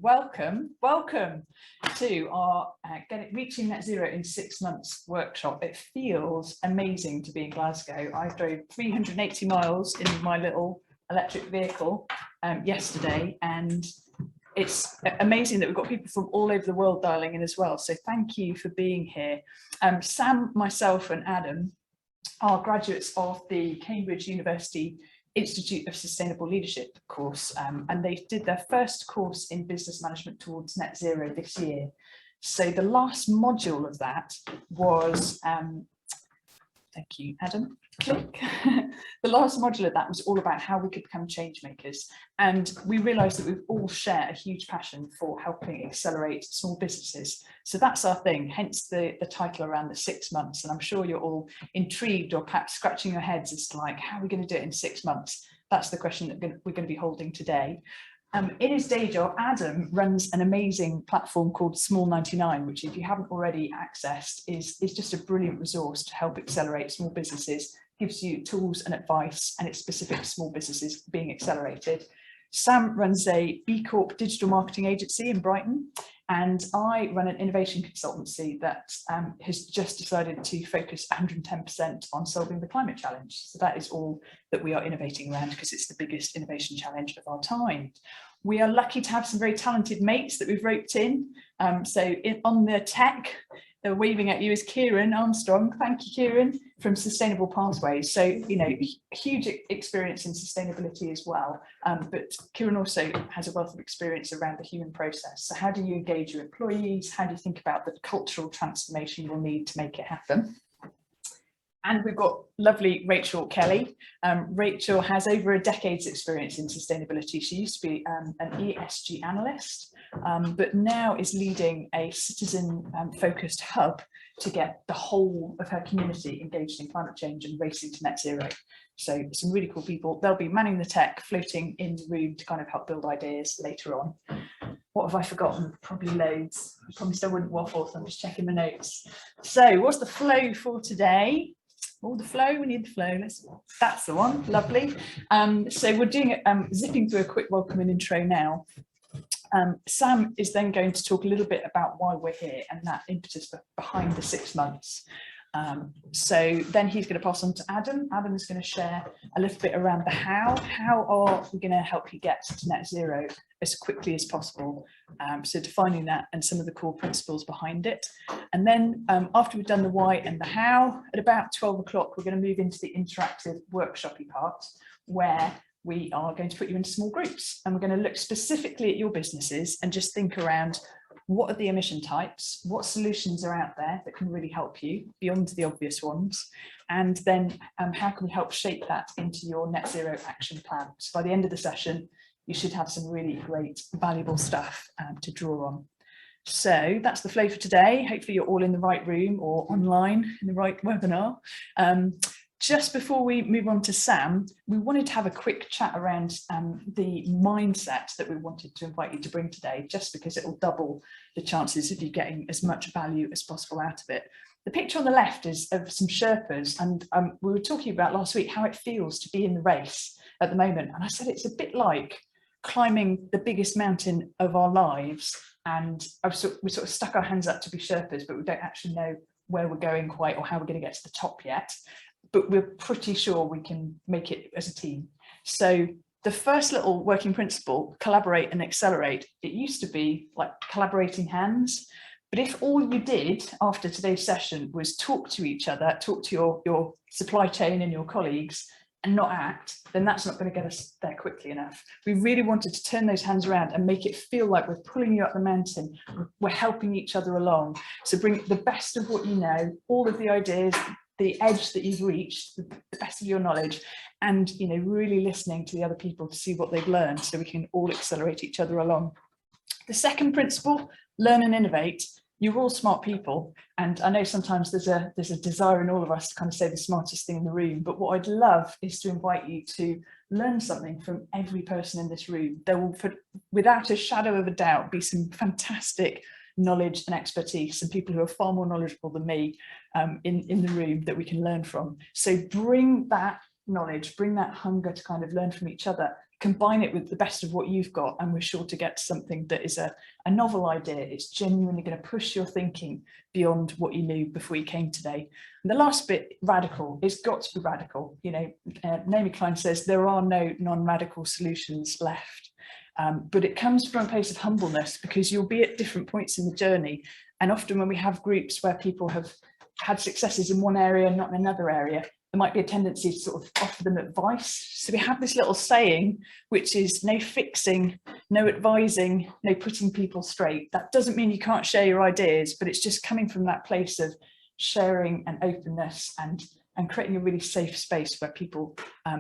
welcome to our Reaching Net Zero in 6 Months workshop. It feels amazing to be in Glasgow. I drove 380 miles in my little electric vehicle yesterday, and it's amazing that we've got people from all over the world dialing in as well. So thank you for being here. Sam, myself and Adam are graduates of the Cambridge University Institute of Sustainable Leadership course, and they did their first course in business management towards net zero this year. So the last module of that was, thank you, Adam, click. The last module of that was all about how we could become change makers. And we realised that we all share a huge passion for helping accelerate small businesses. So that's our thing, hence the title around the 6 months. And I'm sure you're all intrigued or perhaps scratching your heads as to like, how are we going to do it in 6 months? That's the question that we're going to be holding today. In his day job, Adam runs an amazing platform called Small 99, which if you haven't already accessed is just a brilliant resource to help accelerate small businesses, gives you tools and advice, and it's specific to small businesses being accelerated. Sam runs a B Corp digital marketing agency in Brighton, and I run an innovation consultancy that has just decided to focus 110% on solving the climate challenge. So that is all that we are innovating around, because it's the biggest innovation challenge of our time. We are lucky to have some very talented mates that we've roped in. On the tech, they're waving at you is Kieran Armstrong. Thank you, Kieran, from Sustainable Pathways. So, you know, huge experience in sustainability as well. But Kieran also has a wealth of experience around the human process. So how do you engage your employees? How do you think about the cultural transformation you'll need to make it happen? And we've got lovely Rachel Kelly. Rachel has over a decade's experience in sustainability. She used to be an ESG analyst, but now is leading a citizen-focused hub to get the whole of her community engaged in climate change and racing to net zero. So some really cool people. They'll be manning the tech, floating in the room to kind of help build ideas later on. What have I forgotten? Probably loads. I promised I wouldn't waffle, so I'm just checking my notes. So what's the flow for today? Oh, the flow, we need the flow. That's the one, lovely. So we're doing it, zipping through a quick welcome and intro now. Sam is then going to talk a little bit about why we're here and that impetus behind the 6 months. So then he's going to pass on to Adam. Adam is going to share a little bit around the how. How are we going to help you get to net zero as quickly as possible? So defining that and some of the core principles behind it. And then after we've done the why and the how, at about 12 o'clock, we're going to move into the interactive workshopy part, where we are going to put you into small groups, and we're going to look specifically at your businesses and just think around what are the emission types, what solutions are out there that can really help you beyond the obvious ones, and then how can we help shape that into your net zero action plan. So by the end of the session, you should have some really great, valuable stuff to draw on. So that's the flow for today. Hopefully you're all in the right room or online in the right webinar. Just before we move on to Sam, we wanted to have a quick chat around the mindset that we wanted to invite you to bring today, just because it will double the chances of you getting as much value as possible out of it. The picture on the left is of some Sherpas, and we were talking about last week how it feels to be in the race at the moment. And I said it's a bit like climbing the biggest mountain of our lives, and we sort of stuck our hands up to be Sherpas, but we don't actually know where we're going quite or how we're going to get to the top yet. But we're pretty sure we can make it as a team. So the first little working principle, collaborate and accelerate, it used to be like collaborating hands. But if all you did after today's session was talk to each other, talk to your supply chain and your colleagues and not act, then that's not going to get us there quickly enough. We really wanted to turn those hands around and make it feel like we're pulling you up the mountain, we're helping each other along. So bring the best of what you know, all of the ideas, the edge that you've reached, the best of your knowledge, and really listening to the other people to see what they've learned, so we can all accelerate each other along. The second principle, learn and innovate. You're all smart people, and I know sometimes there's a desire in all of us to kind of say the smartest thing in the room, but what I'd love is to invite you to learn something from every person in this room. There will, without a shadow of a doubt, be some fantastic knowledge and expertise, and people who are far more knowledgeable than me in the room that we can learn from. So bring that knowledge, bring that hunger to kind of learn from each other, combine it with the best of what you've got, and we're sure to get something that is a novel idea. It's genuinely going to push your thinking beyond what you knew before you came today. And the last bit, radical, it's got to be radical. You know, Naomi Klein says there are no non-radical solutions left. But it comes from a place of humbleness, because you'll be at different points in the journey. And often when we have groups where people have had successes in one area, not in another area, there might be a tendency to sort of offer them advice. So we have this little saying, which is no fixing, no advising, no putting people straight. That doesn't mean you can't share your ideas, but it's just coming from that place of sharing and openness and creating a really safe space where people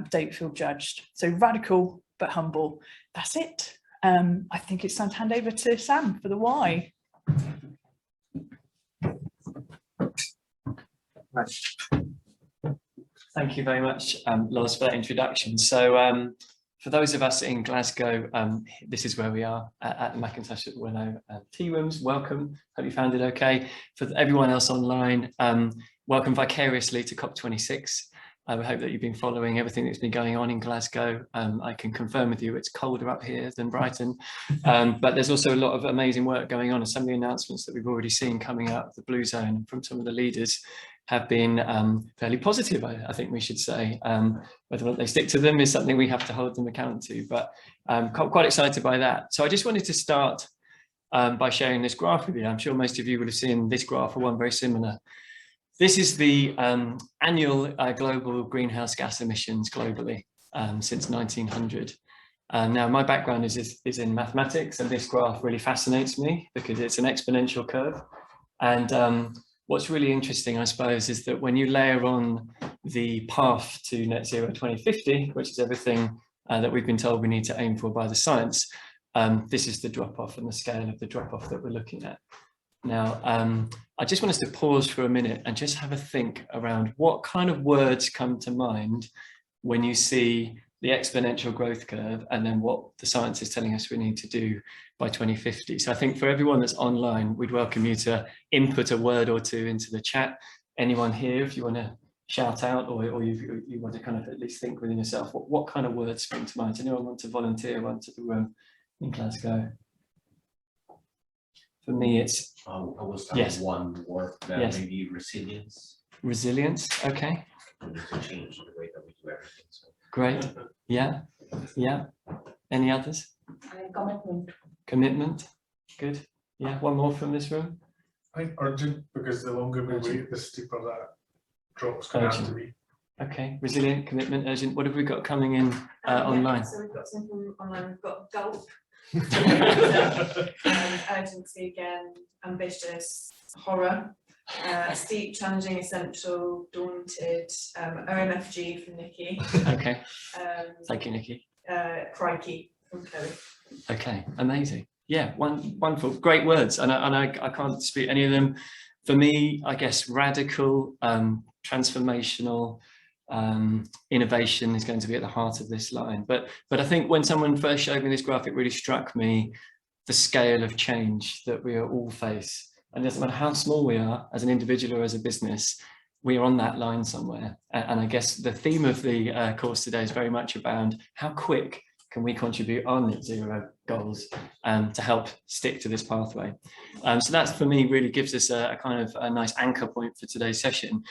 don't feel judged. So radical, but humble. That's it. I think it's time to hand over to Sam for the why. Thank you very much, Loz, for that introduction. So for those of us in Glasgow, this is where we are at the Mackintosh at Willow tea rooms. Welcome. Hope you found it okay. For everyone else online, welcome vicariously to COP26. We hope that you've been following everything that's been going on in Glasgow. I can confirm with you it's colder up here than Brighton, but there's also a lot of amazing work going on, and some of the announcements that we've already seen coming out of the Blue Zone from some of the leaders have been fairly positive, I think we should say. Whether or not they stick to them is something we have to hold them accountable to, but quite excited by that. So I just wanted to start by sharing this graph with you. I'm sure most of you would have seen this graph or one very similar. This is the annual global greenhouse gas emissions globally since 1900. Now, my background is in mathematics, and this graph really fascinates me because it's an exponential curve. And what's really interesting, I suppose, is that when you layer on the path to net zero 2050, which is everything that we've been told we need to aim for by the science, this is the drop-off and the scale of the drop-off that we're looking at. Now, I just want us to pause for a minute and just have a think around what kind of words come to mind when you see the exponential growth curve and then what the science is telling us we need to do by 2050. So I think for everyone that's online, we'd welcome you to input a word or two into the chat. Anyone here, if you want to shout out or you want to kind of at least think within yourself, what kind of words spring to mind? Does anyone want to volunteer one to the room in Glasgow? For me, it's I was yes. One word, yes. Maybe resilience. Resilience, okay. We need to change the way that we do everything. So. Great, yeah, yeah. Any others? Commitment. Commitment, good. Yeah, one more from this room. I think urgent, because the longer we wait, the steeper that drop's going to have to be. Okay, resilient, commitment, urgent. What have we got coming in online? So we've got something online. We've got gulp. Urgency again, ambitious, horror, steep, challenging, essential, daunted, OMFG from Nikki. Okay, thank you, Nikki. Crikey from Chloe. Okay, amazing. Yeah, wonderful, great words, and I can't dispute any of them. For me, I guess radical, transformational, innovation is going to be at the heart of this line. But I think when someone first showed me this graph, it really struck me the scale of change that we are all face. And it doesn't matter how small we are as an individual or as a business, we are on that line somewhere. And I guess the theme of the course today is very much about how quick can we contribute our net zero goals to help stick to this pathway. So that's, for me, really gives us a kind of a nice anchor point for today's session.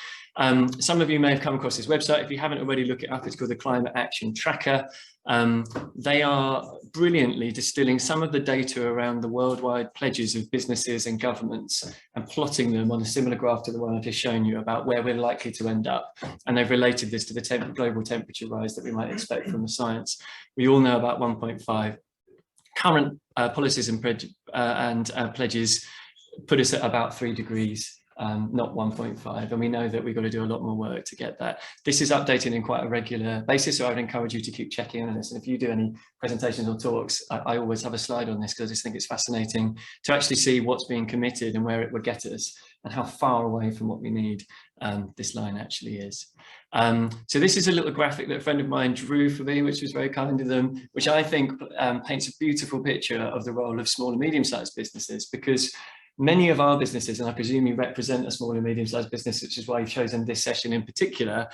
Some of you may have come across this website. If you haven't already, look it up. It's called the Climate Action Tracker. They are brilliantly distilling some of the data around the worldwide pledges of businesses and governments and plotting them on a similar graph to the one I've just shown you about where we're likely to end up. And they've related this to the global temperature rise that we might expect from the science. We all know about 1.5. Current policies and pledges put us at about 3 degrees. Not 1.5, and we know that we've got to do a lot more work to get that. This is updated in quite a regular basis, so I would encourage you to keep checking in on this. And if you do any presentations or talks, I always have a slide on this because I just think it's fascinating to actually see what's being committed and where it will get us and how far away from what we need this line actually is. So this is a little graphic that a friend of mine drew for me, which was very kind of them, which I think paints a beautiful picture of the role of small and medium-sized businesses, because Many of our businesses, and I presume you represent a small and medium-sized business, which is why you've chosen this session in particular,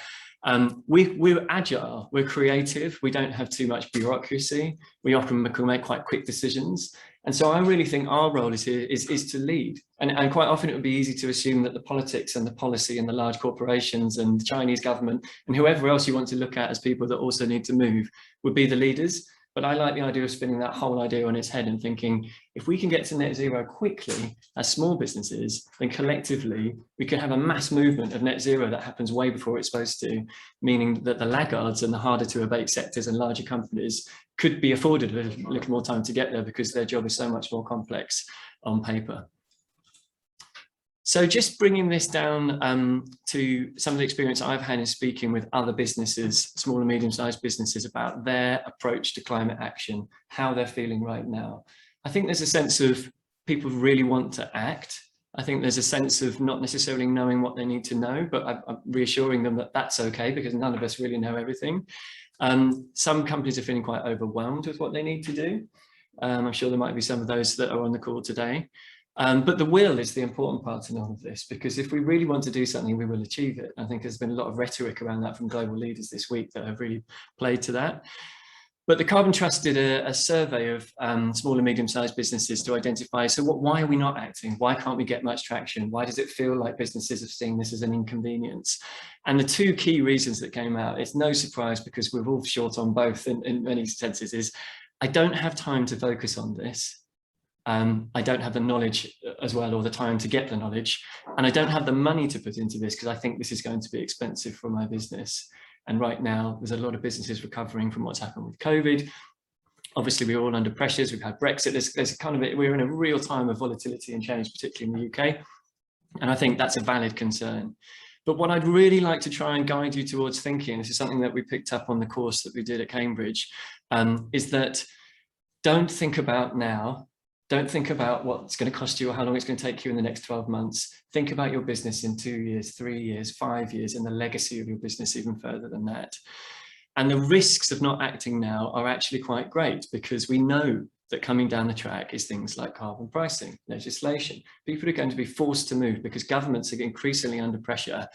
we're agile, we're creative, we don't have too much bureaucracy, we often can make quite quick decisions. And so I really think our role is here is to lead. And quite often it would be easy to assume that the politics and the policy and the large corporations and the Chinese government and whoever else you want to look at as people that also need to move would be the leaders. But I like the idea of spinning that whole idea on its head and thinking, if we can get to net zero quickly as small businesses, then collectively we can have a mass movement of net zero that happens way before it's supposed to, meaning that the laggards and the harder to abate sectors and larger companies could be afforded a little more time to get there because their job is so much more complex on paper. So just bringing this down to some of the experience I've had in speaking with other businesses, small and medium-sized businesses, about their approach to climate action, how they're feeling right now. I think there's a sense of people really want to act. I think there's a sense of not necessarily knowing what they need to know, but I'm reassuring them that that's okay because none of us really know everything. Some companies are feeling quite overwhelmed with what they need to do. I'm sure there might be some of those that are on the call today. But the will is the important part in all of this, because if we really want to do something, we will achieve it. I think there's been a lot of rhetoric around that from global leaders this week that have really played to that. But the Carbon Trust did a survey of small and medium-sized businesses to identify, so why are we not acting? Why can't we get much traction? Why does it feel like businesses are seeing this as an inconvenience? And the two key reasons that came out, it's no surprise because we're all short on both in many senses, is I don't have time to focus on this. I don't have the knowledge as well, or the time to get the knowledge, and I don't have the money to put into this because I think this is going to be expensive for my business. And right now there's a lot of businesses recovering from what's happened with COVID. Obviously we're all under pressures, we've had Brexit, there's kind of we're in a real time of volatility and change, particularly in the UK, and I think that's a valid concern. But what I'd really like to try and guide you towards thinking, this is something that we picked up on the course that we did at Cambridge, is that don't think about now. Don't think about what's going to cost you or how long it's going to take you in the next 12 months. Think about your business in 2 years, 3 years, 5 years, and the legacy of your business even further than that. And the risks of not acting now are actually quite great because we know that coming down the track is things like carbon pricing, legislation. People are going to be forced to move because governments are increasingly under pressure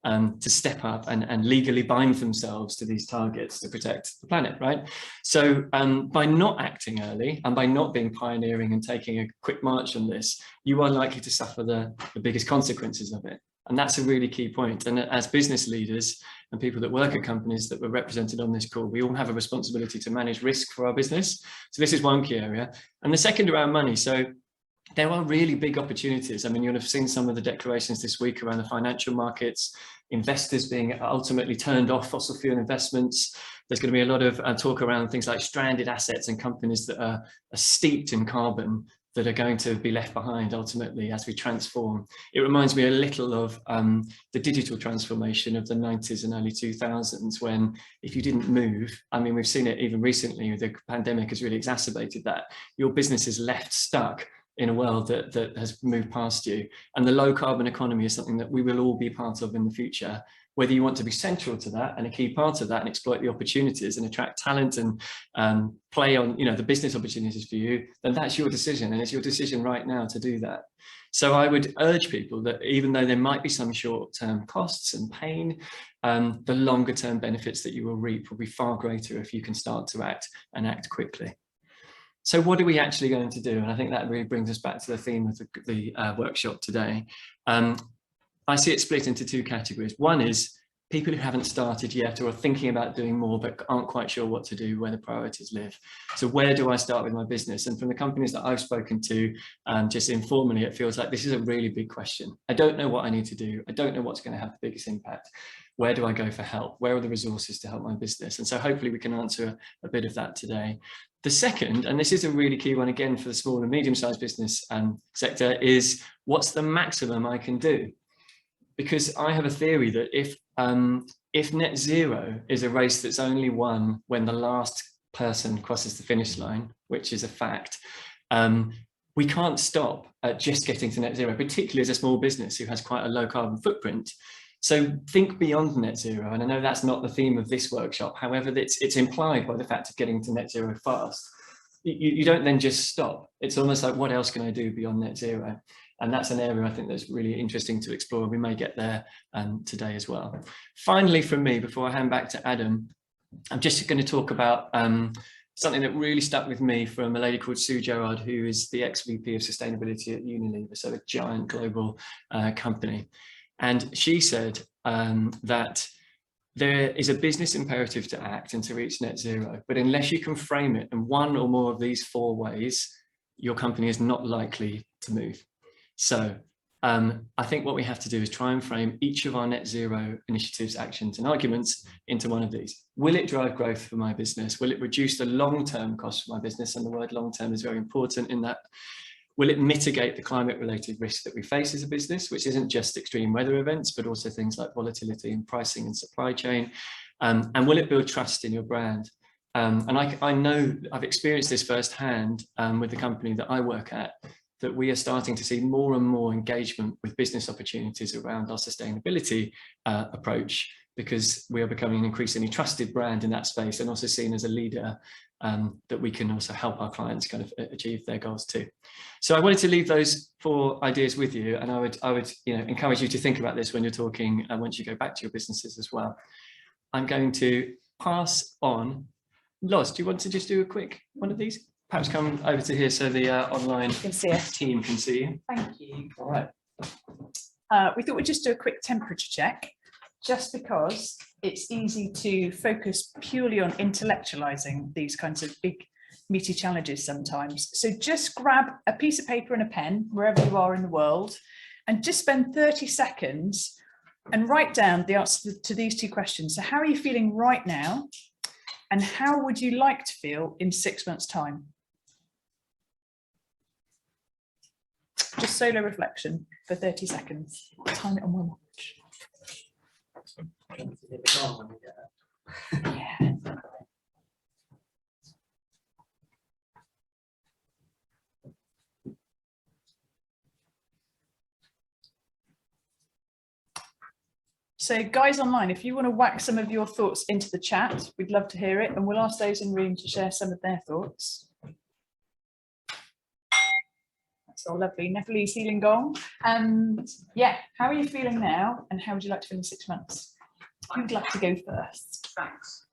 to step up and legally bind themselves to these targets to protect the planet, right? So by not acting early and by not being pioneering and taking a quick march on this, you are likely to suffer the biggest consequences of it. And that's a really key point. And as business leaders and people that work at companies that were represented on this call, we all have a responsibility to manage risk for our business. So this is one key area. And the second around money. So there are really big opportunities. I mean, you'll have seen some of the declarations this week around the financial markets, investors being ultimately turned off fossil fuel investments. There's going to be a lot of talk around things like stranded assets and companies that are steeped in carbon that are going to be left behind ultimately as we transform. It reminds me a little of the digital transformation of the 90s and early 2000s, when if you didn't move, I mean, we've seen it even recently, the pandemic has really exacerbated that. Your business is left stuck in a world that has moved past you. And the low carbon economy is something that we will all be part of in the future. Whether you want to be central to that and a key part of that and exploit the opportunities and attract talent and play on the business opportunities for you, then that's your decision, and it's your decision right now to do that. So I would urge people that even though there might be some short-term costs and pain, the longer-term benefits that you will reap will be far greater if you can start to act and act quickly. So what are we actually going to do? And I think that really brings us back to the theme of the workshop today. I see it split into two categories. One is people who haven't started yet or are thinking about doing more but aren't quite sure what to do, where the priorities live. So where do I start with my business? And from the companies that I've spoken to, just informally, it feels like this is a really big question. I don't know what I need to do. I don't know what's going to have the biggest impact. Where do I go for help? Where are the resources to help my business? And so hopefully we can answer a bit of that today. The second, and this is a really key one again for the small and medium-sized business sector, is what's the maximum I can do? Because I have a theory that if net zero is a race that's only won when the last person crosses the finish line, which is a fact, we can't stop at just getting to net zero, particularly as a small business who has quite a low carbon footprint. So think beyond net zero, and I know that's not the theme of this workshop. However, it's implied by the fact of getting to net zero fast. you don't then just stop. It's almost like, what else can I do beyond net zero? And that's an area I think that's really interesting to explore. We may get there today as well. Finally, from me, before I hand back to Adam, I'm just going to talk about something that really stuck with me from a lady called Sue Gerard, who is the ex-VP of Sustainability at Unilever, so a giant global company. And she said that there is a business imperative to act and to reach net zero, but unless you can frame it in one or more of these 4 ways, your company is not likely to move. So I think what we have to do is try and frame each of our net zero initiatives, actions and arguments into one of these. Will it drive growth for my business? Will it reduce the long-term cost for my business? And the word long-term is very important in that. Will it mitigate the climate-related risks that we face as a business, which isn't just extreme weather events, but also things like volatility in pricing and supply chain? And will it build trust in your brand? And I know I've experienced this firsthand with the company that I work at, that we are starting to see more and more engagement with business opportunities around our sustainability approach, because we are becoming an increasingly trusted brand in that space and also seen as a leader that we can also help our clients kind of achieve their goals too. So I wanted to leave those 4 ideas with you, and I would encourage you to think about this when you're talking once you go back to your businesses as well. I'm going to pass on. Loz, do you want to just do a quick one of these? Perhaps come over to here so the online team can see you. Thank you. All right. We thought we'd just do a quick temperature check, just because it's easy to focus purely on intellectualizing these kinds of big, meaty challenges sometimes. So just grab a piece of paper and a pen, wherever you are in the world, and just spend 30 seconds and write down the answer to these 2 questions. So how are you feeling right now? And how would you like to feel in 6 months' time? Just solo reflection for 30 seconds. I'll time it on my watch. Yeah. So guys online, if you want to whack some of your thoughts into the chat, we'd love to hear it, and we'll ask those in room to share some of their thoughts. That's all lovely. Nepalese healing gong. And yeah, how are you feeling now? And how would you like to feel in 6 months? Who'd like to go first? Thanks.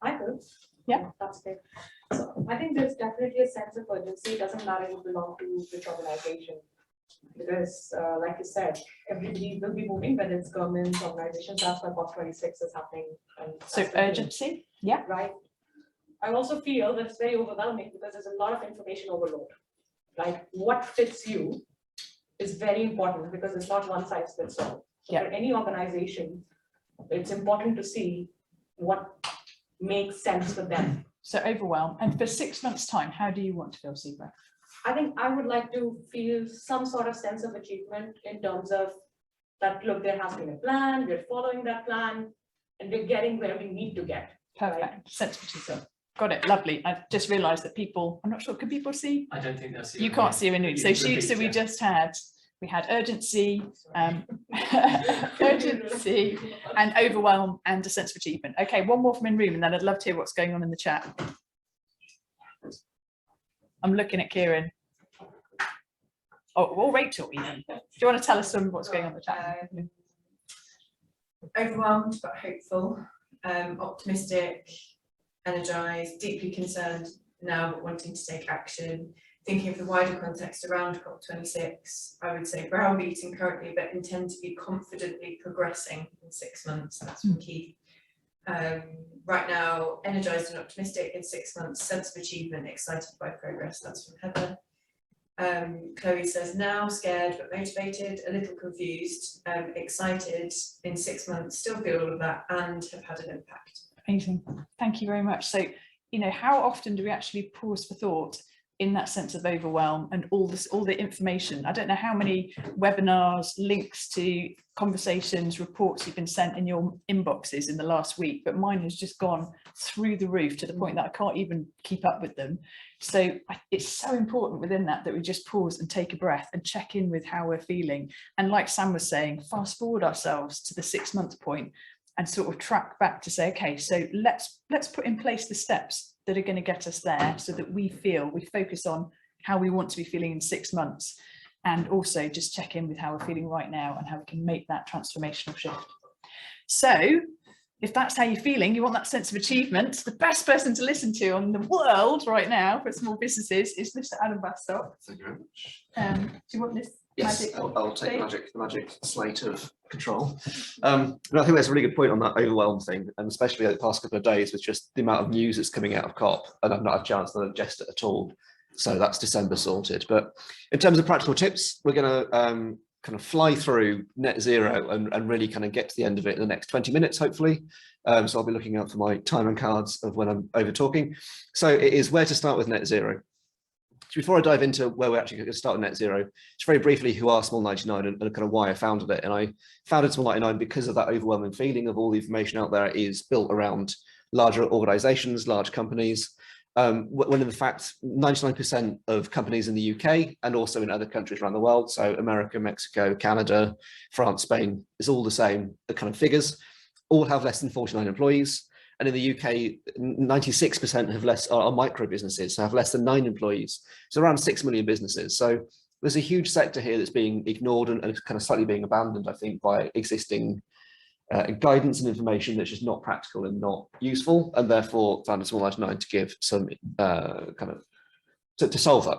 I could. Yeah. That's good. So I think there's definitely a sense of urgency. It doesn't matter who belong to which organization. Because like you said, everybody will be moving, whether it's governments, organizations. That's why COP26 is happening. And So urgency, yeah. right. I also feel that it's very overwhelming because there's a lot of information overload. Like what fits you is very important because it's not one size fits all. So Yeah. for any organization, it's important to see what makes sense for them. So overwhelm. And for 6 months' time, how do you want to feel, Zebra? I think I would like to feel some sort of sense of achievement in terms of that, look, there has been a plan, we're following that plan, and we're getting where we need to get. Perfect. Sensitivity. Got it. Lovely. I just realised that people, I'm not sure, can people see? I don't think that's You can't see in it. So we just had, we had urgency, urgency and overwhelm and a sense of achievement. Okay, one more from in room, and then I'd love to hear what's going on in the chat. I'm looking at Kieran. Oh, or Rachel even. Do you want to tell us what's going on in the chat? Overwhelmed but hopeful, optimistic, energised, deeply concerned now but wanting to take action, thinking of the wider context around COP26, I would say browbeating currently but intend to be confidently progressing in 6 months. That's from Keith. Right now, energised and optimistic in 6 months, sense of achievement, excited by progress. That's from Heather. Chloe says now scared but motivated, a little confused, excited in 6 months, still feel all of that and have had an impact. Amazing. Thank you very much. So, you know, how often do we actually pause for thought in that sense of overwhelm and all the information? I don't know how many webinars, links to conversations, reports you've been sent in your inboxes in the last week, but mine has just gone through the roof to the point that I can't even keep up with them. So it's so important within that we just pause and take a breath and check in with how we're feeling. And like Sam was saying, fast forward ourselves to the 6 month point and sort of track back to say, okay, so let's put in place the steps that are going to get us there, so that we focus on how we want to be feeling in 6 months, and also just check in with how we're feeling right now and how we can make that transformational shift. So if that's how you're feeling, you want that sense of achievement, the best person to listen to on the world right now for small businesses is Mr. Adam Bastock. Thank you very much. Do you want this? Yes, magic I'll take thing? the magic slate of control. And I think that's a really good point on that overwhelm thing, and especially over the past couple of days with just the amount of news that's coming out of COP, and I've not had a chance to digest it at all. So that's December sorted. But in terms of practical tips, we're going to kind of fly through net zero and really kind of get to the end of it in the next 20 minutes, hopefully. So I'll be looking out for my timing cards of when I'm over talking. So it is where to start with net zero. So before I dive into where we're actually going to start with net zero, just very briefly, who are Small 99 and kind of why I founded it. And I founded Small 99 because of that overwhelming feeling of all the information out there is built around larger organizations, large companies, when in fact 99% of companies in the UK and also in other countries around the world, so America, Mexico, Canada, France, Spain, is all the same, the kind of figures, all have less than 49 employees. And in the UK, 96% have less, are micro businesses, so have less than 9 employees. So around 6 million businesses. So there's a huge sector here that's being ignored and kind of slightly being abandoned, I think, by existing guidance and information that's just not practical and not useful, and therefore founded Small 99 to give some to solve that.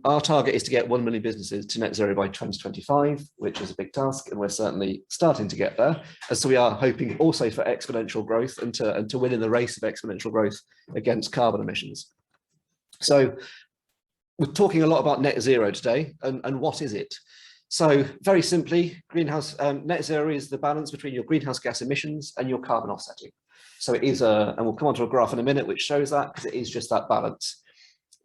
Our target is to get 1 million businesses to net zero by 2025, which is a big task, and we're certainly starting to get there. And so we are hoping also for exponential growth and to win in the race of exponential growth against carbon emissions. So we're talking a lot about net zero today, and what is it? So very simply, greenhouse net zero is the balance between your greenhouse gas emissions and your carbon offsetting. So it is and we'll come on to a graph in a minute which shows that, because it is just that balance.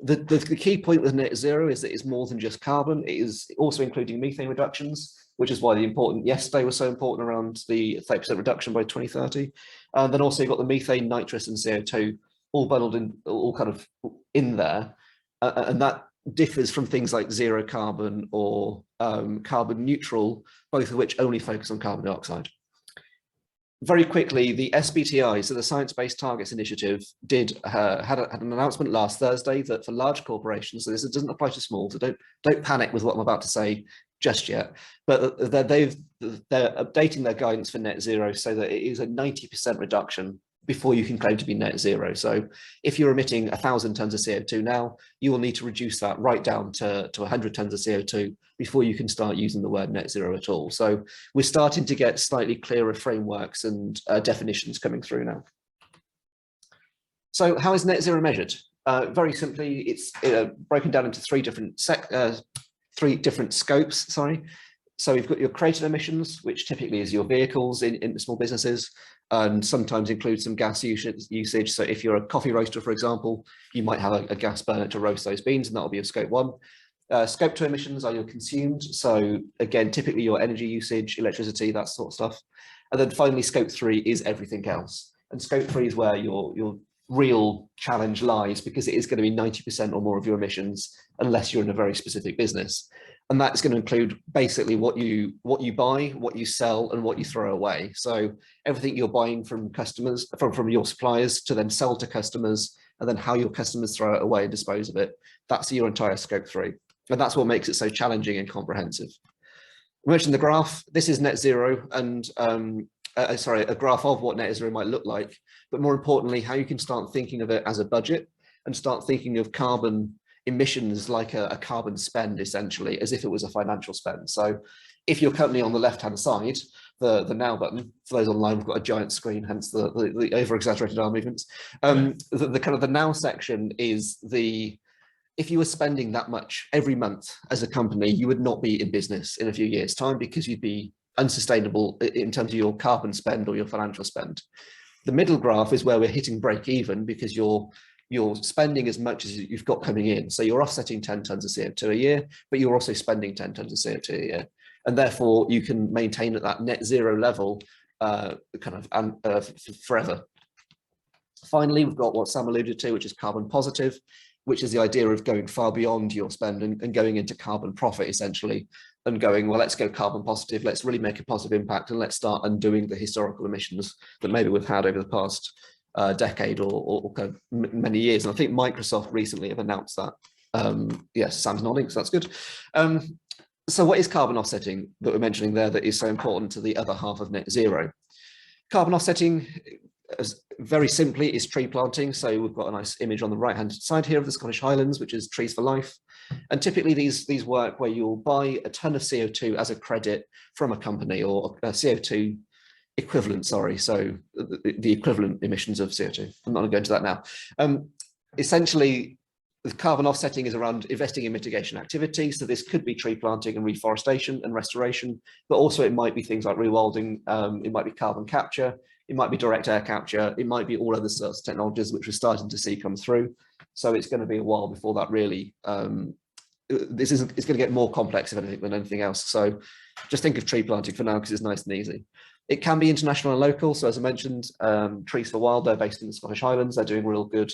The key point with net zero is that it's more than just carbon. It is also including methane reductions, which is why the important yesterday was so important around the 30% reduction by 2030. And then also you've got the methane, nitrous and CO2 all bundled in, all kind of in there. And that differs from things like zero carbon or carbon neutral, both of which only focus on carbon dioxide. Very quickly, the SBTI, so the Science Based Targets Initiative, had an announcement last Thursday that for large corporations, so this doesn't apply to small, so don't panic with what I'm about to say just yet, but they're updating their guidance for net zero so that it is a 90% reduction before you can claim to be net zero. So if you're emitting 1,000 tons of CO2 now, you will need to reduce that right down to 100 tons of CO2 before you can start using the word net zero at all. So we're starting to get slightly clearer frameworks and definitions coming through now. So how is net zero measured? Very simply, it's broken down into three different scopes, sorry. So you've got your created emissions, which typically is your vehicles in small businesses, and sometimes includes some gas usage. So if you're a coffee roaster, for example, you might have a gas burner to roast those beans, and that'll be your scope 1. Scope 2 emissions are your consumed. So again, typically your energy usage, electricity, that sort of stuff. And then finally, scope 3 is everything else. And scope 3 is where your real challenge lies, because it is going to be 90% or more of your emissions, unless you're in a very specific business. And that's going to include basically what you buy, what you sell, and what you throw away. So everything you're buying from customers, from your suppliers, to then sell to customers, and then how your customers throw it away and dispose of it. That's your entire scope 3. And that's what makes it so challenging and comprehensive. I mentioned the graph. This is net zero, and sorry, a graph of what net zero might look like, but more importantly, how you can start thinking of it as a budget and start thinking of carbon emissions like a carbon spend, essentially, as if it was a financial spend. So if your company on the left-hand side, the now button, for those online, we've got a giant screen, hence the over-exaggerated arm movements. The kind of the now section is if you were spending that much every month as a company, you would not be in business in a few years' time, because you'd be unsustainable in terms of your carbon spend or your financial spend. The middle graph is where we're hitting break even, because you're spending as much as you've got coming in. So you're offsetting 10 tons of CO2 a year, but you're also spending 10 tons of CO2 a year. And therefore you can maintain at that net zero level forever. Finally, we've got what Sam alluded to, which is carbon positive, which is the idea of going far beyond your spend and going into carbon profit, essentially, and going, well, let's go carbon positive, let's really make a positive impact, and let's start undoing the historical emissions that maybe we've had over the past decade or kind of many years. And I think Microsoft recently have announced that. Yes, Sam's nodding, so that's good. So what is carbon offsetting that we're mentioning there that is so important to the other half of net zero? Carbon offsetting, very simply, is tree planting. So we've got a nice image on the right hand side here of the Scottish Highlands, which is Trees for Life. And typically these work where you'll buy a ton of CO2 as a credit from a company, or a CO2 equivalent, sorry, so the equivalent emissions of CO2. I'm not going to go into that now. Essentially, the carbon offsetting is around investing in mitigation activity. So this could be tree planting and reforestation and restoration, but also it might be things like rewilding, it might be carbon capture, it might be direct air capture, it might be all other sorts of technologies which we're starting to see come through. So it's going to be a while before that really, it's going to get more complex if anything than anything else. So just think of tree planting for now because it's nice and easy. It can be international and local. So as I mentioned, Trees for Wild, they're based in the Scottish Highlands. They're doing real good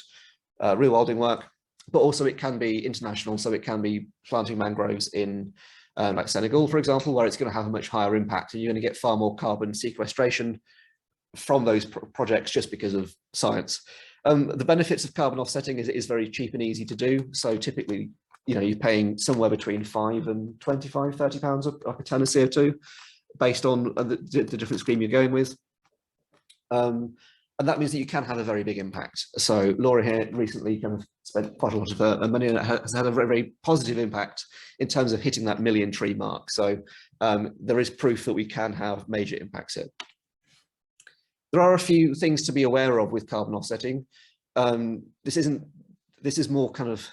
rewilding work, but also it can be international. So it can be planting mangroves in like Senegal, for example, where it's going to have a much higher impact and you're going to get far more carbon sequestration from those projects just because of science. The benefits of carbon offsetting is it is very cheap and easy to do. So typically, you know, you're paying somewhere between £5 and £25, £30 a ton of CO2 based on the different scheme you're going with. And that means that you can have a very big impact. So Laura here recently kind of spent quite a lot of her money and has had a very, very positive impact in terms of hitting that 1 million tree mark. So there is proof that we can have major impacts here. There are a few things to be aware of with carbon offsetting. This is more kind of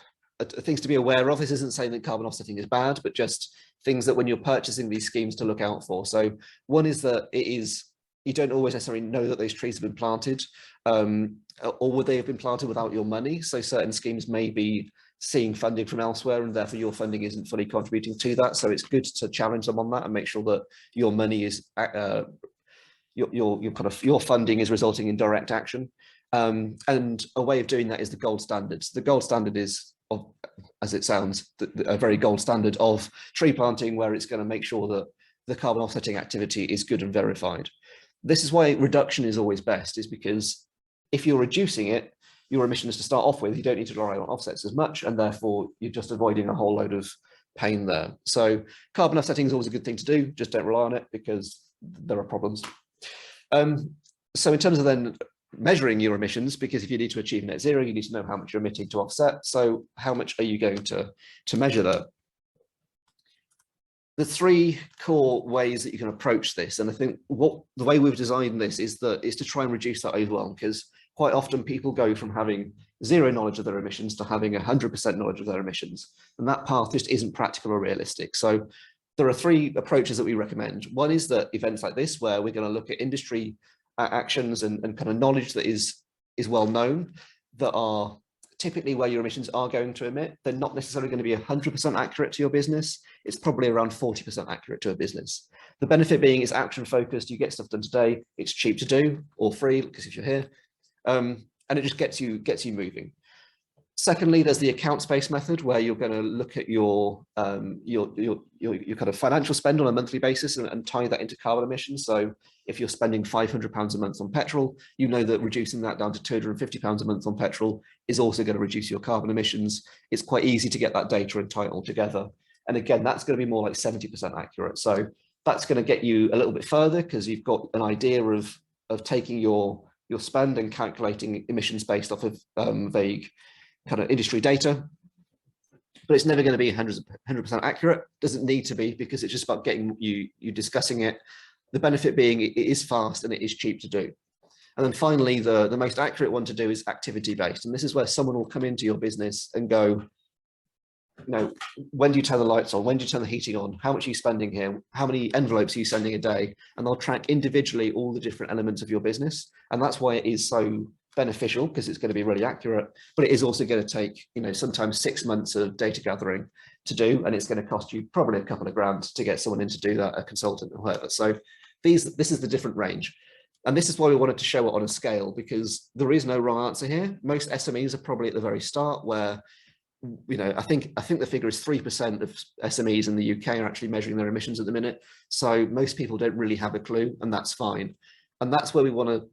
things to be aware of. This isn't saying that carbon offsetting is bad, but just things that when you're purchasing these schemes to look out for. So one is that you don't always necessarily know that those trees have been planted, or would they have been planted without your money? So certain schemes may be seeing funding from elsewhere and therefore your funding isn't fully contributing to that. So it's good to challenge them on that and make sure that your money is, your funding is resulting in direct action. And a way of doing that is the gold standard. So the gold standard is, as it sounds, a very gold standard of tree planting, where it's going to make sure that the carbon offsetting activity is good and verified. This is why reduction is always best, is because if you're reducing it, your emissions to start off with, you don't need to rely on offsets as much, and therefore you're just avoiding a whole load of pain there. So carbon offsetting is always a good thing to do, just don't rely on it because there are problems. So in terms of then measuring your emissions, because if you need to achieve net zero, you need to know how much you're emitting to offset. So how much are you going to measure that? The three core ways that you can approach this, and I think the way we've designed this is to try and reduce that overwhelm, because quite often people go from having zero knowledge of their emissions to having 100% knowledge of their emissions, and that path just isn't practical or realistic. So there are three approaches that we recommend. One is that events like this, where we're going to look at industry actions and kind of knowledge that is well known, that are typically where your emissions are going to emit. They're not necessarily going to be 100% accurate to your business. It's probably around 40% accurate to a business. The benefit being it's action focused. You get stuff done today. It's cheap to do or free, because if you're here, and it just gets you moving. Secondly, there's the accounts-based method, where you're going to look at your kind of financial spend on a monthly basis and tie that into carbon emissions. So if you're spending £500 a month on petrol, you know that reducing that down to £250 a month on petrol is also going to reduce your carbon emissions. It's quite easy to get that data and tie it all together. And again, that's going to be more like 70% accurate. So that's going to get you a little bit further, because you've got an idea of taking your spend and calculating emissions based off of vague kind of industry data, but it's never going to be 100% accurate. Doesn't need to be, because it's just about getting you discussing it. The benefit being it is fast and it is cheap to do. And then finally, the most accurate one to do is activity based, and this is where someone will come into your business and go, you know, when do you turn the lights on? When do you turn the heating on? How much are you spending here? How many envelopes are you sending a day? And they'll track individually all the different elements of your business, and that's why it is so beneficial, because it's going to be really accurate, but it is also going to take, you know, sometimes 6 months of data gathering to do, and it's going to cost you probably a couple of grand to get someone in to do that, a consultant or whatever. So this is the different range, and this is why we wanted to show it on a scale, because there is no wrong answer here. Most SMEs are probably at the very start, where, you know, I think the figure is 3% of SMEs in the UK are actually measuring their emissions at the minute. So most people don't really have a clue, and that's fine. And that's where we want to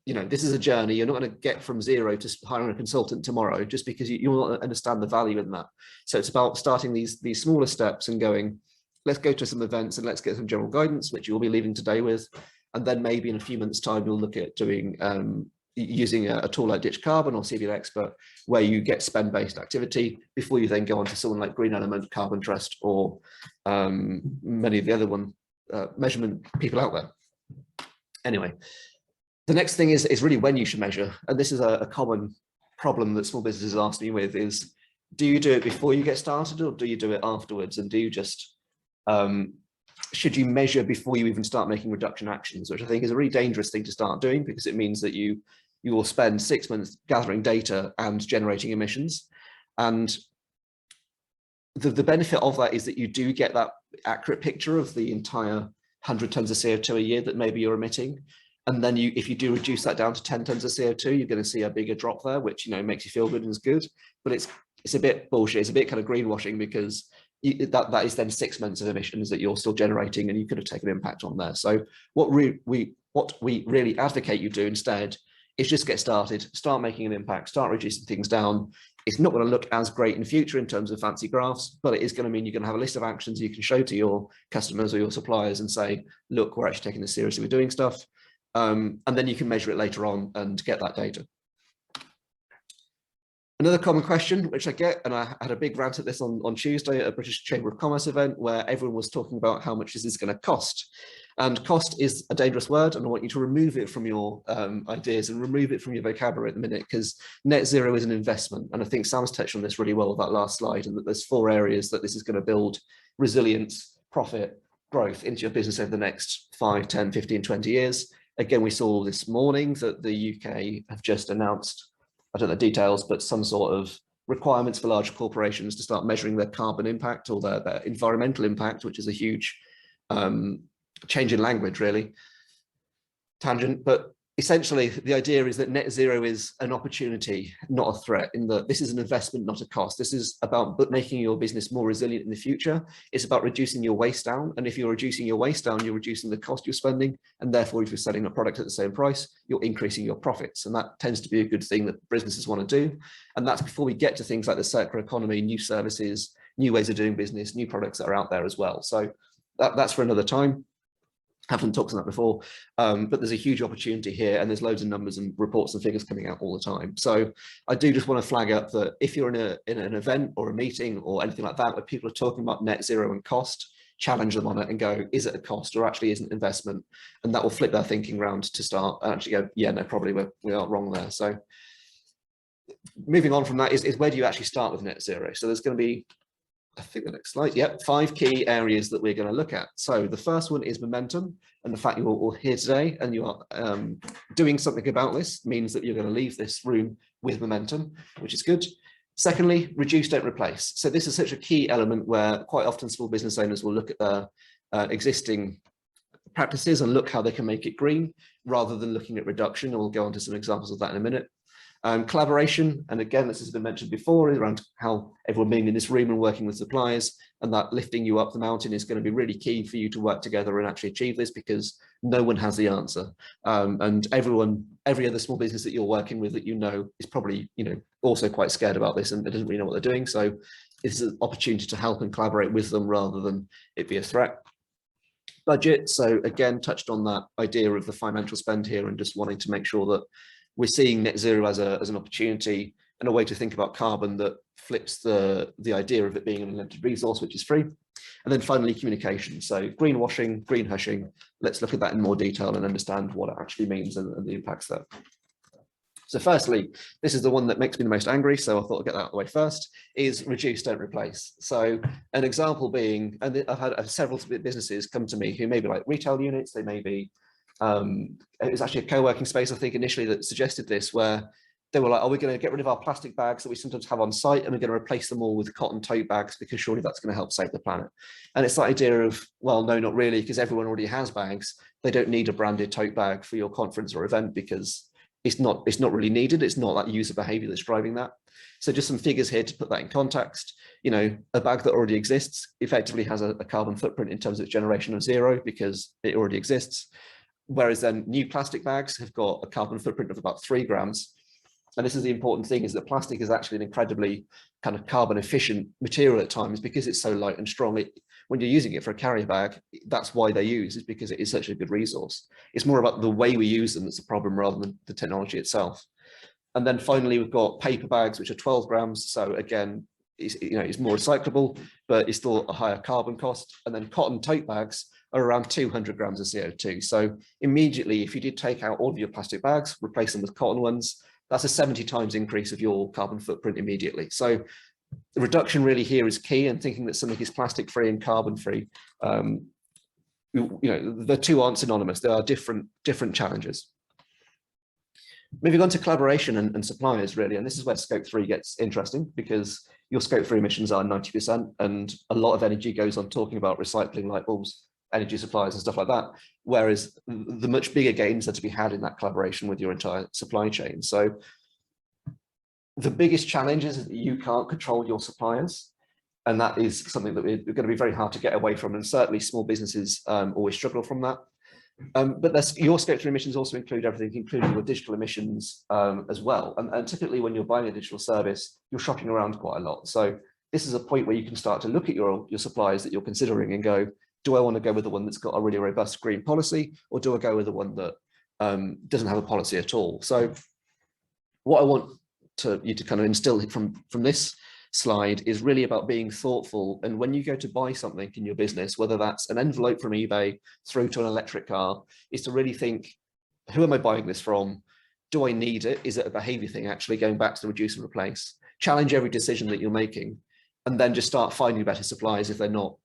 this is a journey. You're not going to get from zero to hiring a consultant tomorrow just because you'll not understand the value in that. So it's about starting these smaller steps and going, let's go to some events and let's get some general guidance, which you'll be leaving today with. And then maybe in a few months' time, you'll look at doing using a tool like Ditch Carbon or CB Expert, where you get spend-based activity before you then go on to someone like Green Element, Carbon Trust, or many of the other measurement people out there. Anyway, the next thing is really when you should measure. And this is a common problem that small businesses ask me with is, do you do it before you get started or do you do it afterwards? And do you just, should you measure before you even start making reduction actions, which I think is a really dangerous thing to start doing, because it means that you will spend 6 months gathering data and generating emissions. And the benefit of that is that you do get that accurate picture of the entire 100 tons of CO2 a year that maybe you're emitting. And then if you do reduce that down to 10 tons of CO2, you're going to see a bigger drop there, which makes you feel good and is good. But it's a bit bullshit. It's a bit kind of greenwashing, because that is then 6 months of emissions that you're still generating, and you could have taken impact on there. So what we really advocate you do instead is just get started, start making an impact, start reducing things down. It's not going to look as great in the future in terms of fancy graphs, but it is going to mean you're going to have a list of actions you can show to your customers or your suppliers and say, look, we're actually taking this seriously, we're doing stuff. And then you can measure it later on and get that data. Another common question, which I get, and I had a big rant at this on Tuesday at a British Chamber of Commerce event, where everyone was talking about how much this is going to cost. And cost is a dangerous word, and I want you to remove it from your ideas and remove it from your vocabulary at the minute, because net zero is an investment. And I think Sam's touched on this really well with that last slide, and that there's 4 areas that this is going to build resilience, profit, growth into your business over the next 5, 10, 15, 20 years. Again, we saw this morning that the UK have just announced, I don't know the details, but some sort of requirements for large corporations to start measuring their carbon impact or their environmental impact, which is a huge change in language, really. Tangent, but essentially the idea is that net zero is an opportunity, not a threat, in that this is an investment, not a cost. This is about making your business more resilient in the future. It's about reducing your waste down. And if you're reducing your waste down, you're reducing the cost you're spending. And therefore, if you're selling a product at the same price, you're increasing your profits. And that tends to be a good thing that businesses want to do. And that's before we get to things like the circular economy, new services, new ways of doing business, new products that are out there as well. So that's for another time. Haven't talked on that before, but there's a huge opportunity here, and there's loads of numbers and reports and figures coming out all the time. So I do just want to flag up that if you're in an event or a meeting or anything like that where people are talking about net zero and cost, challenge them on it and go, is it a cost or actually is it an investment? And that will flip their thinking around to start and actually go, yeah, no, probably we are wrong there. So moving on from that is where do you actually start with net zero? So there's going to be, I think the next slide, yep, 5 key areas that we're going to look at. So the first one is momentum, and the fact you're all here today and you are doing something about this means that you're going to leave this room with momentum, which is good. Secondly, reduce, don't replace. So this is such a key element where quite often small business owners will look at their existing practices and look how they can make it green rather than looking at reduction. And we'll go on to some examples of that in a minute. Collaboration, and again, this has been mentioned before, is around how everyone being in this room and working with suppliers, and that lifting you up the mountain is going to be really key for you to work together and actually achieve this, because no one has the answer. And every other small business that you're working with that is probably also quite scared about this and doesn't really know what they're doing. So this is an opportunity to help and collaborate with them rather than it be a threat. Budget, so again, touched on that idea of the financial spend here and just wanting to make sure that we're seeing net zero as an opportunity and a way to think about carbon that flips the idea of it being an unlimited resource, which is free. And then finally, communication. So greenwashing, green hushing, let's look at that in more detail and understand what it actually means and the impacts there. So firstly, this is the one that makes me the most angry, so I thought I'd get that out of the way first, is reduce, don't replace. So an example being, and I've had several businesses come to me who may be like retail units, they may be, it was actually a co-working space, I think, initially that suggested this, where they were like, are we going to get rid of our plastic bags that we sometimes have on site and we're going to replace them all with cotton tote bags because surely that's going to help save the planet? And it's the idea of, well, no, not really, because everyone already has bags. They don't need a branded tote bag for your conference or event because it's not really needed. It's not that user behavior that's driving that. So just some figures here to put that in context. A bag that already exists effectively has a carbon footprint in terms of its generation of 0 because it already exists. Whereas then new plastic bags have got a carbon footprint of about 3 grams. And this is the important thing, is that plastic is actually an incredibly kind of carbon efficient material at times because it's so light and strong. When you're using it for a carrier bag, that's why they're used, is because it is such a good resource. It's more about the way we use them that's the problem rather than the technology itself. And then finally, we've got paper bags, which are 12 grams. So again, it's more recyclable, but it's still a higher carbon cost. And then cotton tote bags are around 200 grams of CO2. So immediately, if you did take out all of your plastic bags, replace them with cotton ones, that's a 70 times increase of your carbon footprint immediately. So the reduction really here is key, and thinking that something is plastic free and carbon free, the two aren't synonymous. There are different challenges. Moving on to collaboration and suppliers, really, and this is where scope 3 gets interesting, because your scope 3 emissions are 90%, and a lot of energy goes on talking about recycling light bulbs, energy suppliers and stuff like that, whereas the much bigger gains are to be had in that collaboration with your entire supply chain. So the biggest challenge is that you can't control your suppliers, and that is something that we're going to be very hard to get away from, and certainly small businesses always struggle from that. But your scope 3 emissions also include everything, including your digital emissions as well. And typically when you're buying a digital service, you're shopping around quite a lot. So this is a point where you can start to look at your suppliers that you're considering and go, do I want to go with the one that's got a really robust green policy, or do I go with the one that doesn't have a policy at all? So what I want you to kind of instill from this slide is really about being thoughtful. And when you go to buy something in your business, whether that's an envelope from eBay through to an electric car, is to really think, who am I buying this from? Do I need it? Is it a behavior thing, actually going back to the reduce and replace? Challenge every decision that you're making, and then just start finding better suppliers if they're not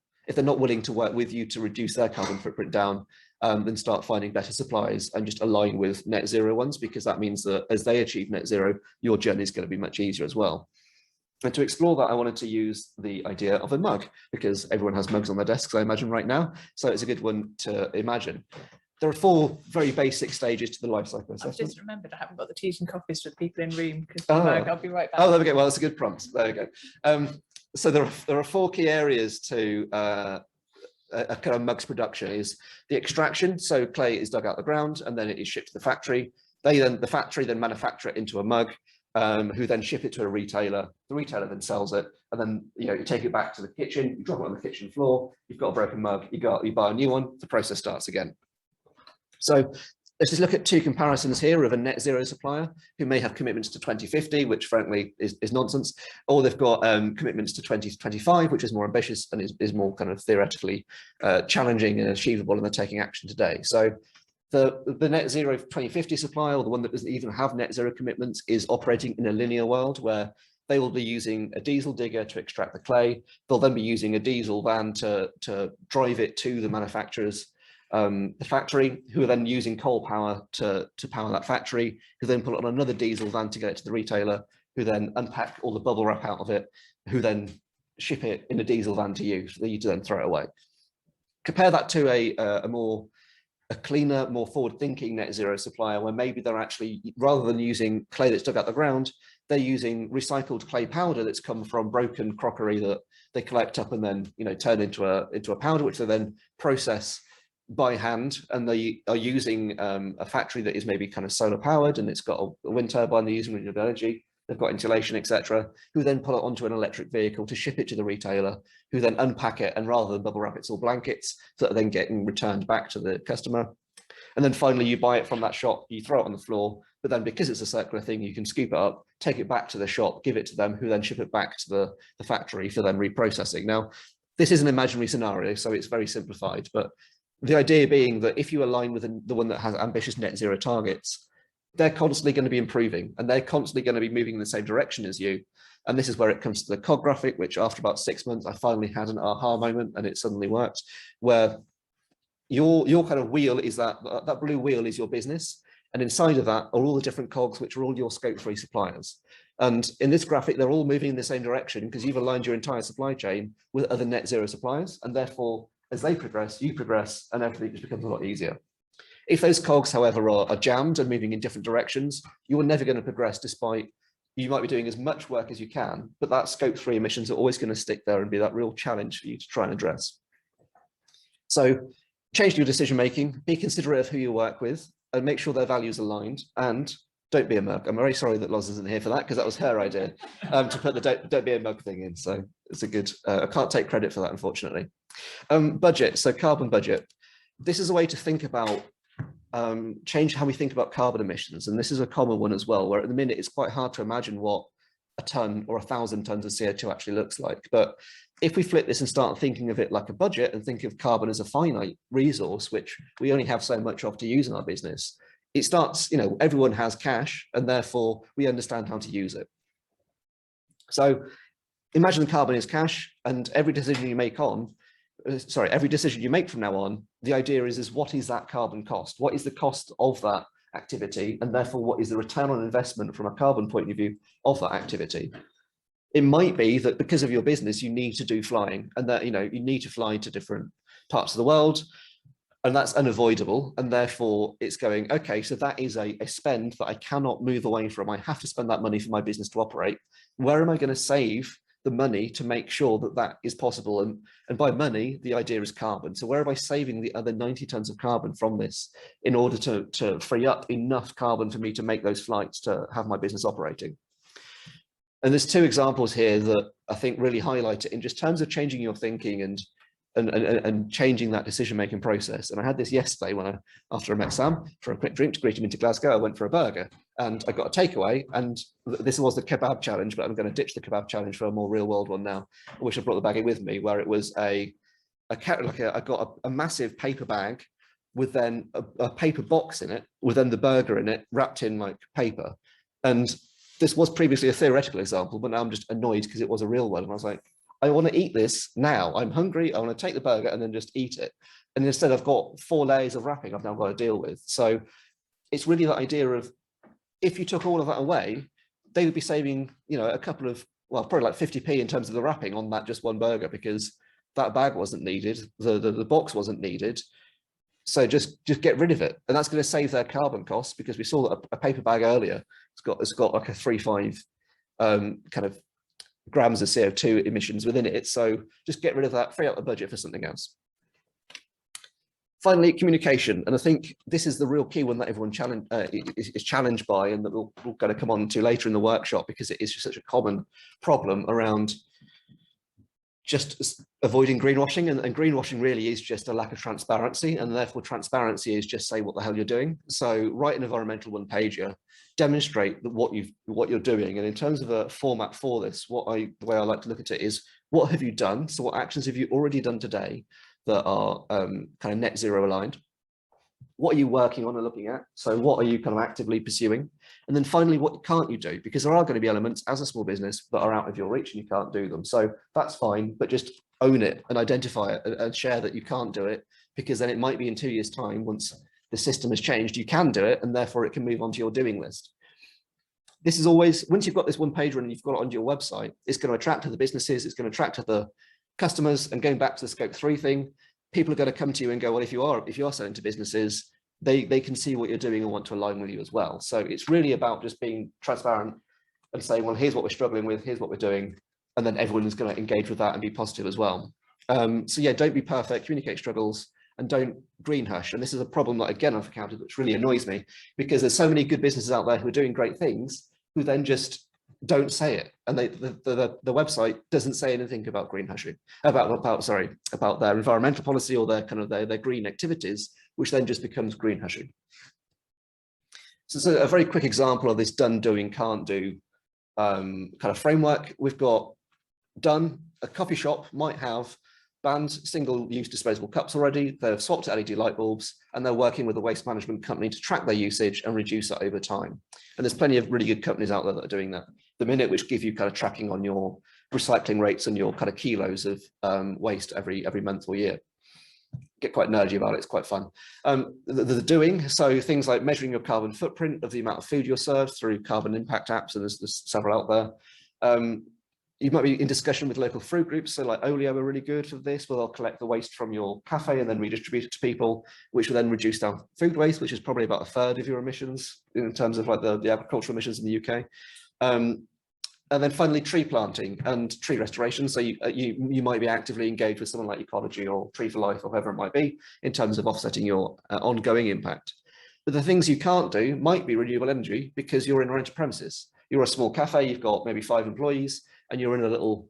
willing to work with you to reduce their carbon footprint down. Then start finding better suppliers and just align with net zero ones, because that means that as they achieve net zero, your journey is going to be much easier as well. And to explore that, I wanted to use the idea of a mug, because everyone has mugs on their desks, I imagine, right now. So it's a good one to imagine. There are 4 very basic stages to the life cycle assessment. I've just remembered I haven't got the teas and coffees for the people in room, because I'll be right back. Oh, there we go. Well, that's a good prompt. There we go. So there are 4 key areas to a kind of mug's production. Is the extraction. So clay is dug out the ground and then it is shipped to the factory. The factory then manufacture it into a mug, who then ship it to a retailer. The retailer then sells it, and then you take it back to the kitchen, you drop it on the kitchen floor, you've got a broken mug, you buy a new one, the process starts again. So let's just look at 2 comparisons here of a net zero supplier who may have commitments to 2050, which frankly is nonsense, or they've got commitments to 2025, which is more ambitious and is more kind of theoretically challenging and achievable, and they're taking action today. So the net zero 2050 supplier, or the one that doesn't even have net zero commitments, is operating in a linear world where they will be using a diesel digger to extract the clay. They'll then be using a diesel van to drive it to the manufacturer's the factory, who are then using coal power to power that factory, who then put it on another diesel van to get it to the retailer, who then unpack all the bubble wrap out of it, who then ship it in a diesel van to you, for you to then throw it away. Compare that to a cleaner, more forward-thinking net zero supplier, where maybe they're actually, rather than using clay that's dug out the ground, they're using recycled clay powder that's come from broken crockery that they collect up and then turn into a powder, which they then process by hand. And they are using a factory that is maybe kind of solar powered, and it's got a wind turbine, they're using renewable energy, they've got insulation, etc., who then pull it onto an electric vehicle to ship it to the retailer, who then unpack it, and rather than bubble wrap, it's all blankets that are then getting returned back to the customer. And then finally, you buy it from that shop, you throw it on the floor, but then because it's a circular thing, you can scoop it up, take it back to the shop, give it to them, who then ship it back to the factory for then reprocessing. Now, this is an imaginary scenario, so it's very simplified, but the idea being that if you align with the one that has ambitious net zero targets, they're constantly going to be improving, and they're constantly going to be moving in the same direction as you. And this is where it comes to the Cog Graphic, which after about 6 months, I finally had an aha moment and it suddenly worked, where your kind of wheel is that blue wheel is your business. And inside of that are all the different cogs, which are all your scope 3 suppliers. And in this graphic, they're all moving in the same direction because you've aligned your entire supply chain with other net zero suppliers. And therefore, as they progress, you progress, and everything just becomes a lot easier. If those cogs, however, are jammed and moving in different directions, you are never going to progress, despite you might be doing as much work as you can, but that scope 3 emissions are always going to stick there and be that real challenge for you to try and address. So change your decision making, be considerate of who you work with, and make sure their values aligned. And don't be a mug. I'm very sorry that Loz isn't here for that, because that was her idea to put the don't be a mug thing in. So it's a good. I can't take credit for that, unfortunately. Budget. So carbon budget. This is a way to think about change how we think about carbon emissions, and this is a common one as well, where at the minute it's quite hard to imagine what a ton or 1,000 tons of CO2 actually looks like. But if we flip this and start thinking of it like a budget and think of carbon as a finite resource, which we only have so much of to use in our business, it starts, everyone has cash, and therefore we understand how to use it. So imagine carbon is cash, and every decision you make from now on, the idea is what is that carbon cost? What is the cost of that activity? And therefore, what is the return on investment from a carbon point of view of that activity? It might be that because of your business, you need to do flying, and that, you need to fly to different parts of the world, and that's unavoidable. And therefore it's going, okay, so that is a spend that I cannot move away from. I have to spend that money for my business to operate. Where am I going to save the money to make sure that that is possible? And by money, the idea is carbon. So where am I saving the other 90 tons of carbon from this in order to free up enough carbon for me to make those flights to have my business operating? And there's two examples here that I think really highlight it in just terms of changing your thinking and changing that decision-making process. And I had this yesterday after I met Sam for a quick drink to greet him into Glasgow. I went for a burger and I got a takeaway, and this was the kebab challenge, but I'm going to ditch the kebab challenge for a more real-world one now. I wish I brought the baggie with me, where it was I got a massive paper bag with then a paper box in it, with then the burger in it wrapped in like paper. And this was previously a theoretical example, but now I'm just annoyed because it was a real one. And I was like, I want to eat this now. I'm hungry. I want to take the burger and then just eat it. And instead I've got 4 layers of wrapping I've now got to deal with. So it's really that idea of, if you took all of that away, they would be saving, a couple of, well, probably like 50p in terms of the wrapping on that just one burger, because that bag wasn't needed. The box wasn't needed. So just get rid of it. And that's going to save their carbon costs, because we saw that a paper bag earlier, it's got like a 3.5 kind of grams of CO2 emissions within it. So just get rid of that, free up the budget for something else. Finally, communication. And I think this is the real key one that everyone is challenged by, and that we're going to come on to later in the workshop, because it is just such a common problem around just avoiding greenwashing. And greenwashing really is just a lack of transparency, and therefore transparency is just say what the hell you're doing. So write an environmental one-pager, demonstrate that what you're doing. And in terms of a format for this, the way I like to look at it is, what have you done? So what actions have you already done today that are kind of net zero aligned? What are you working on and looking at? So what are you kind of actively pursuing? And then finally, what can't you do? Because there are going to be elements as a small business that are out of your reach and you can't do them. So that's fine, but just own it and identify it and share that you can't do it, because then it might be in 2 years' time, once the system has changed, you can do it, and therefore it can move on to your doing list. This is always, once you've got this one pager and you've got it onto your website, it's going to attract to the businesses, it's going to attract to the customers. And going back to the scope 3 thing, people are going to come to you and go, well, if you are selling to businesses, they can see what you're doing and want to align with you as well. So it's really about just being transparent and saying, well, here's what we're struggling with, here's what we're doing, and then everyone is going to engage with that and be positive as well. So yeah, don't be perfect, communicate struggles, and don't green hush. And this is a problem that, again, I've encountered, which really annoys me, because there's so many good businesses out there who are doing great things who then just don't say it. And the website doesn't say anything about green hushing, about their environmental policy or their kind of their green activities, which then just becomes green hushing. So it's a very quick example of this done, doing, can't do kind of framework. We've got done. A coffee shop might have banned single-use disposable cups already. They've swapped to LED light bulbs, and they're working with a waste management company to track their usage and reduce it over time. And there's plenty of really good companies out there that are doing that the minute, which give you kind of tracking on your recycling rates and your kind of kilos of waste every month or year. Get quite nerdy about it, it's quite fun. The doing, so things like measuring your carbon footprint of the amount of food you're served through carbon impact apps, and there's several out there. You might be in discussion with local food groups, so like Olio are really good for this, where they'll collect the waste from your cafe and then redistribute it to people, which will then reduce down food waste, which is probably about 1/3 of your emissions in terms of like the agricultural emissions in the UK. And then finally, tree planting and tree restoration. So you might be actively engaged with someone like Ecology or Tree for Life or whoever it might be in terms of offsetting your ongoing impact. But the things you can't do might be renewable energy because you're in rented premises. You're a small cafe, you've got maybe 5 employees, and you're in a little,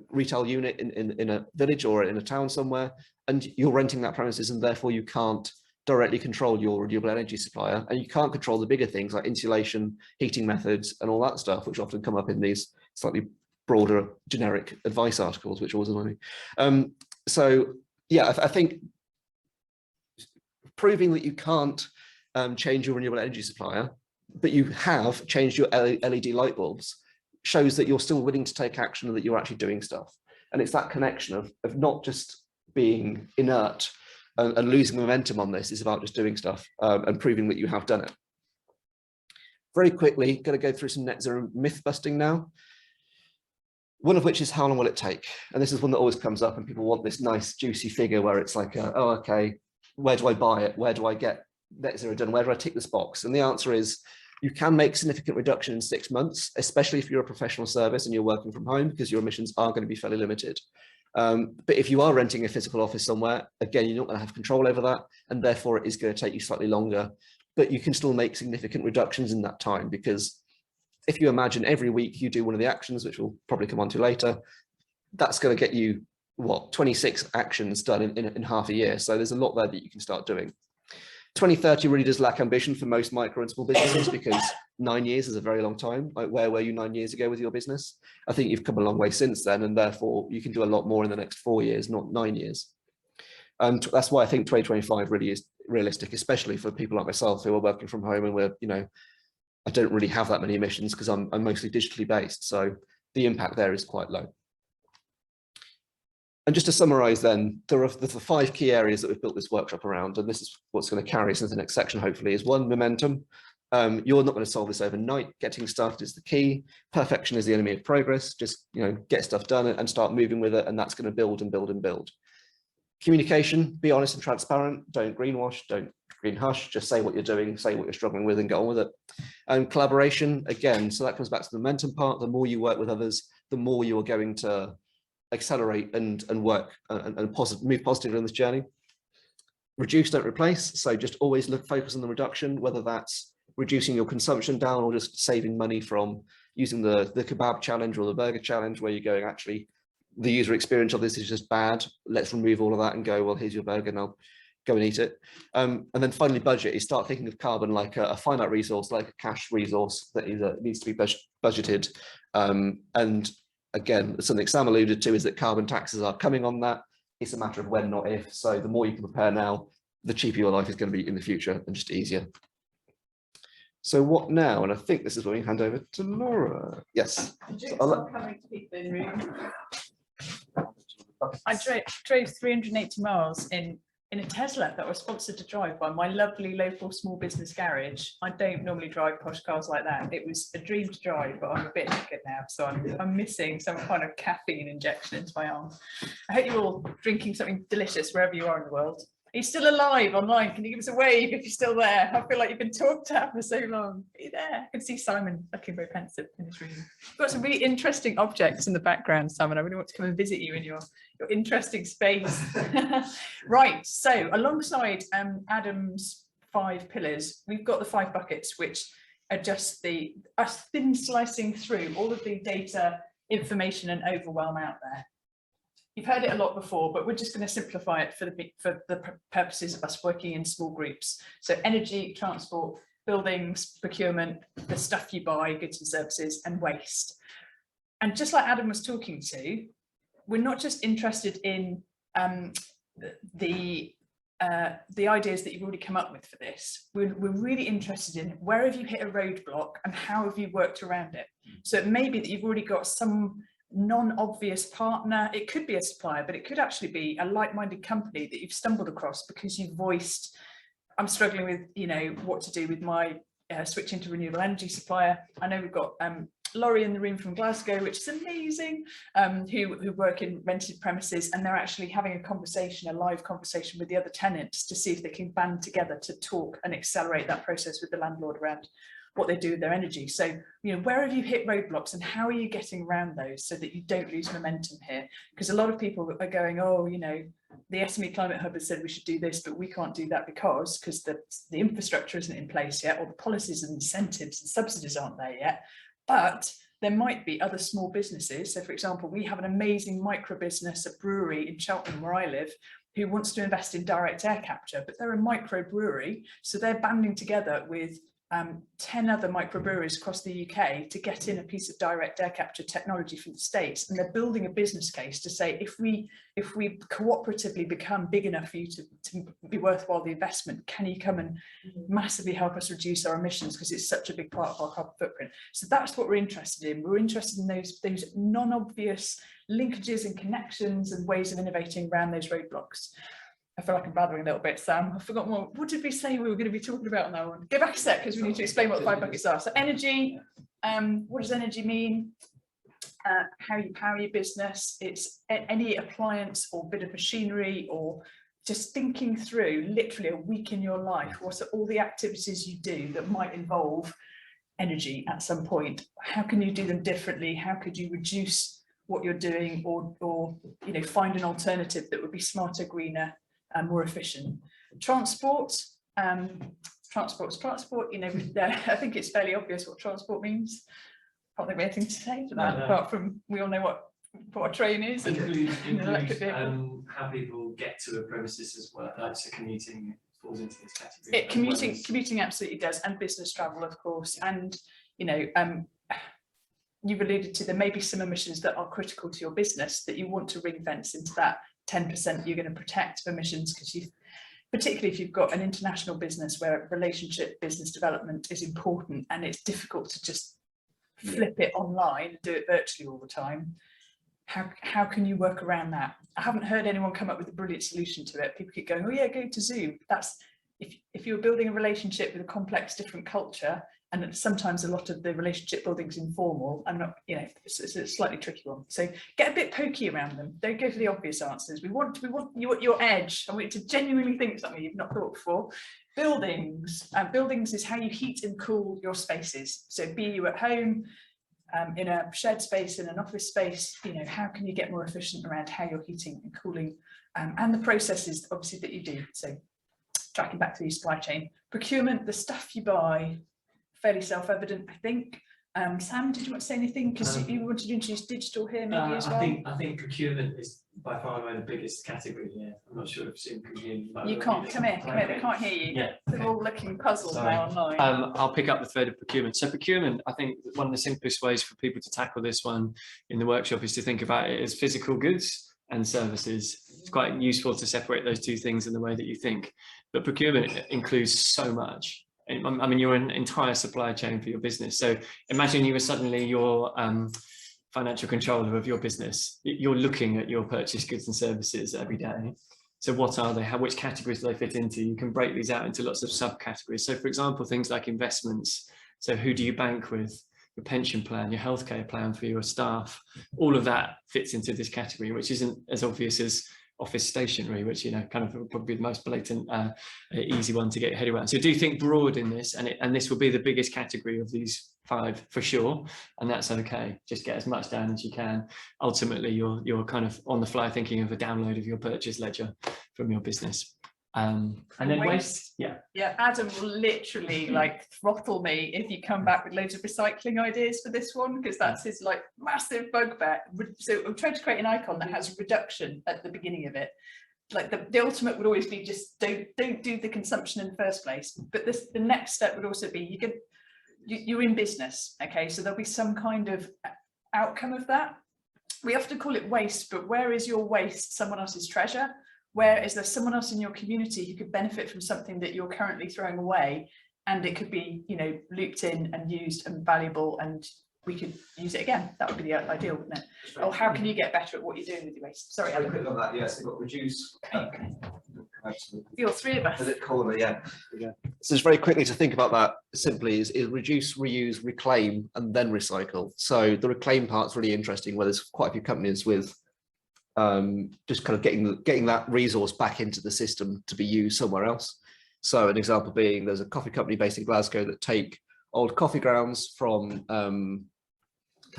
retail unit in a village or in a town somewhere, and you're renting that premises, and therefore you can't directly control your renewable energy supplier, and you can't control the bigger things like insulation, heating methods, and all that stuff, which often come up in these slightly broader generic advice articles, which always annoy me. So yeah, I think proving that you can't change your renewable energy supplier, but you have changed your LED light bulbs, shows that you're still willing to take action and that you're actually doing stuff. And it's that connection of not just being inert and losing momentum on this. Is about just doing stuff and proving that you have done it. Very quickly, going to go through some net zero myth busting now. One of which is how long will it take? And this is one that always comes up, and people want this nice juicy figure where it's like, oh, okay, where do I buy it? Where do I get net zero done? Where do I tick this box? And the answer is, you can make significant reduction in 6 months, especially if you're a professional service and you're working from home, because your emissions are going to be fairly limited. But if you are renting a physical office somewhere, again, you're not going to have control over that, and therefore it is going to take you slightly longer, but you can still make significant reductions in that time, because if you imagine every week you do one of the actions, which we'll probably come on to later, that's going to get you, what, 26 actions done in half a year. So there's a lot there that you can start doing. 2030 really does lack ambition for most micro and small businesses, because 9 years is a very long time. Like, where were you 9 years ago with your business? I think you've come a long way since then, and therefore you can do a lot more in the next 4 years, not 9 years. And that's why I think 2025 really is realistic, especially for people like myself who are working from home, and we're, I don't really have that many emissions because I'm mostly digitally based. So the impact there is quite low. And just to summarize then, there's the 5 key areas that we've built this workshop around, and this is what's going to carry us into the next section, hopefully, is 1, momentum. You're not going to solve this overnight. Getting started is the key. Perfection is the enemy of progress. Just, get stuff done and start moving with it, and that's going to build and build and build. Communication, be honest and transparent. Don't greenwash, don't green hush, just say what you're doing, say what you're struggling with, and get on with it. And collaboration, again, so that comes back to the momentum part. The more you work with others, the more you are going to accelerate and work and move positively on this journey. Reduce, don't replace. So just always focus on the reduction, whether that's reducing your consumption down or just saving money from using the kebab challenge or the burger challenge, where you're going, actually, the user experience of this is just bad. Let's remove all of that and go, well, here's your burger, now go and eat it. And then finally, budget is start thinking of carbon like a finite resource, like a cash resource that needs to be budgeted. And again, something Sam alluded to is that carbon taxes are coming on that. It's a matter of when, not if. So the more you can prepare now, the cheaper your life is going to be in the future and just easier. So what now? And I think this is where we hand over to Laura. Yes. So Coming to people in room. I drove 380 miles in a Tesla that was sponsored to drive by my lovely local small business garage. I don't normally drive posh cars like that. It was a dream to drive, but I'm a bit knackered now, so I'm missing some kind of caffeine injection into my arm. I hope you're all drinking something delicious wherever you are in the world. Are you still alive online? Can you give us a wave if you're still there? I feel like you've been talked at for so long. Are you there? I can see Simon looking very pensive in his room. You've got some really interesting objects in the background, Simon. I really want to come and visit you in your interesting space. Right, so alongside Adam's 5 pillars, we've got the 5 buckets, which are just us thin slicing through all of the data, information and overwhelm out there. You've heard it a lot before, but we're just going to simplify it for the purposes of us working in small groups. So energy, transport, buildings, procurement, the stuff you buy, goods and services, and waste. And just like Adam was talking to, we're not just interested in the ideas that you've already come up with for this. We're really interested in where have you hit a roadblock and how have you worked around it. So it may be that you've already got some non-obvious partner. It could be a supplier, but it could actually be a like-minded company that you've stumbled across because you've voiced, I'm struggling with, what to do with my switching to renewable energy supplier. I know we've got Laurie in the room from Glasgow, which is amazing, who work in rented premises, and they're actually having a live conversation with the other tenants to see if they can band together to talk and accelerate that process with the landlord around what they do with their energy. So, you know, where have you hit roadblocks and how are you getting around those so that you don't lose momentum here? Because a lot of people are going, oh, you know, the SME Climate Hub has said we should do this, but we can't do that because the infrastructure isn't in place yet, or the policies and incentives and subsidies aren't there yet. But there might be other small businesses. So for example, we have an amazing micro business, a brewery in Cheltenham where I live, who wants to invest in direct air capture, but they're a micro brewery. So they're banding together with 10 other microbreweries across the UK to get in a piece of direct air capture technology from the States, and they're building a business case to say if we cooperatively become big enough for you to be worthwhile the investment, can you come and massively help us reduce our emissions because it's such a big part of our carbon footprint. So that's what we're interested in. We're interested in those non-obvious linkages and connections and ways of innovating around those roadblocks. I feel like I'm blathering a little bit, Sam. I forgot more. What did we say we were going to be talking about on that one? Go back a sec because we need to explain what the 5 buckets are. So energy, what does energy mean? How you power your business. It's any appliance or bit of machinery, or just thinking through literally a week in your life. What are all the activities you do that might involve energy at some point? How can you do them differently? How could you reduce what you're doing, or you know, find an alternative that would be smarter, greener, and more efficient? Transport, transport, you know, I think it's fairly obvious what transport means. Can't think of anything to say to that, apart from we all know what a train is. Include how people get to a premises as well, like so commuting falls into this category. Commuting absolutely does, and business travel, of course. And you know, you've alluded to there may be some emissions that are critical to your business that you want to ring fence into that 10% you're going to protect emissions, because you, particularly if you've got an international business where relationship business development is important and it's difficult to just flip it online and do it virtually all the time. How can you work around that? I haven't heard anyone come up with a brilliant solution to it. People keep going, oh yeah, go to Zoom. That's if you're building a relationship with a complex different culture, and sometimes a lot of the relationship building is informal, I'm not, you know, it's a slightly tricky one. So get a bit pokey around them. Don't go for the obvious answers. We want you at your edge. I want you to genuinely think something you've not thought before. Buildings. Buildings is how you heat and cool your spaces. So be you at home, in a shared space, in an office space, you know, how can you get more efficient around how you're heating and cooling, and the processes obviously that you do. So tracking back to the supply chain. Procurement, the stuff you buy, fairly self-evident, I think. Sam, did you want to say anything? Because you wanted to introduce digital here maybe as well? I think procurement is by far the biggest category here. I'm not sure if Zoom can hear you. You can't, come here, they can't hear you. Yeah. They're all looking puzzled now online. I'll pick up the thread of procurement. So procurement, I think one of the simplest ways for people to tackle this one in the workshop is to think about it as physical goods and services. It's quite useful to separate those two things in the way that you think. But procurement includes so much. I mean, you're an entire supply chain for your business. So imagine you were suddenly your financial controller of your business. You're looking at your purchased goods and services every day. So what are they? Which categories do they fit into? You can break these out into lots of subcategories. So for example, things like investments. So who do you bank with? Your pension plan, your healthcare plan for your staff. All of that fits into this category, which isn't as obvious as office stationery, which, you know, kind of probably the most blatant, easy one to get your head around. So do think broad in this, and this will be the biggest category of these 5 for sure, and that's okay. Just get as much down as you can. Ultimately, you're kind of on the fly thinking of a download of your purchase ledger from your business. And then waste, yeah, Adam will literally like throttle me if you come back with loads of recycling ideas for this one, because that's his like massive bugbear. So I'm trying to create an icon that has reduction at the beginning of it. Like the ultimate would always be just don't do the consumption in the first place. But the next step would also be you're in business, okay? So there'll be some kind of outcome of that. We often call it waste, but where is your waste someone else's treasure? Where is there someone else in your community who could benefit from something that you're currently throwing away, and it could be, you know, looped in and used and valuable, and we could use it again? That would be the ideal, wouldn't it? Or how can you get better at what you're doing with your waste? Sorry, Very quick on that, yes, you've got reduce. You're 3 of us. A bit corner, yeah. So just very quickly to think about that simply is reduce, reuse, reclaim, and then recycle. So the reclaim part's really interesting, where there's quite a few companies with just kind of getting that resource back into the system to be used somewhere else. So an example being, there's a coffee company based in Glasgow that take old coffee grounds from kind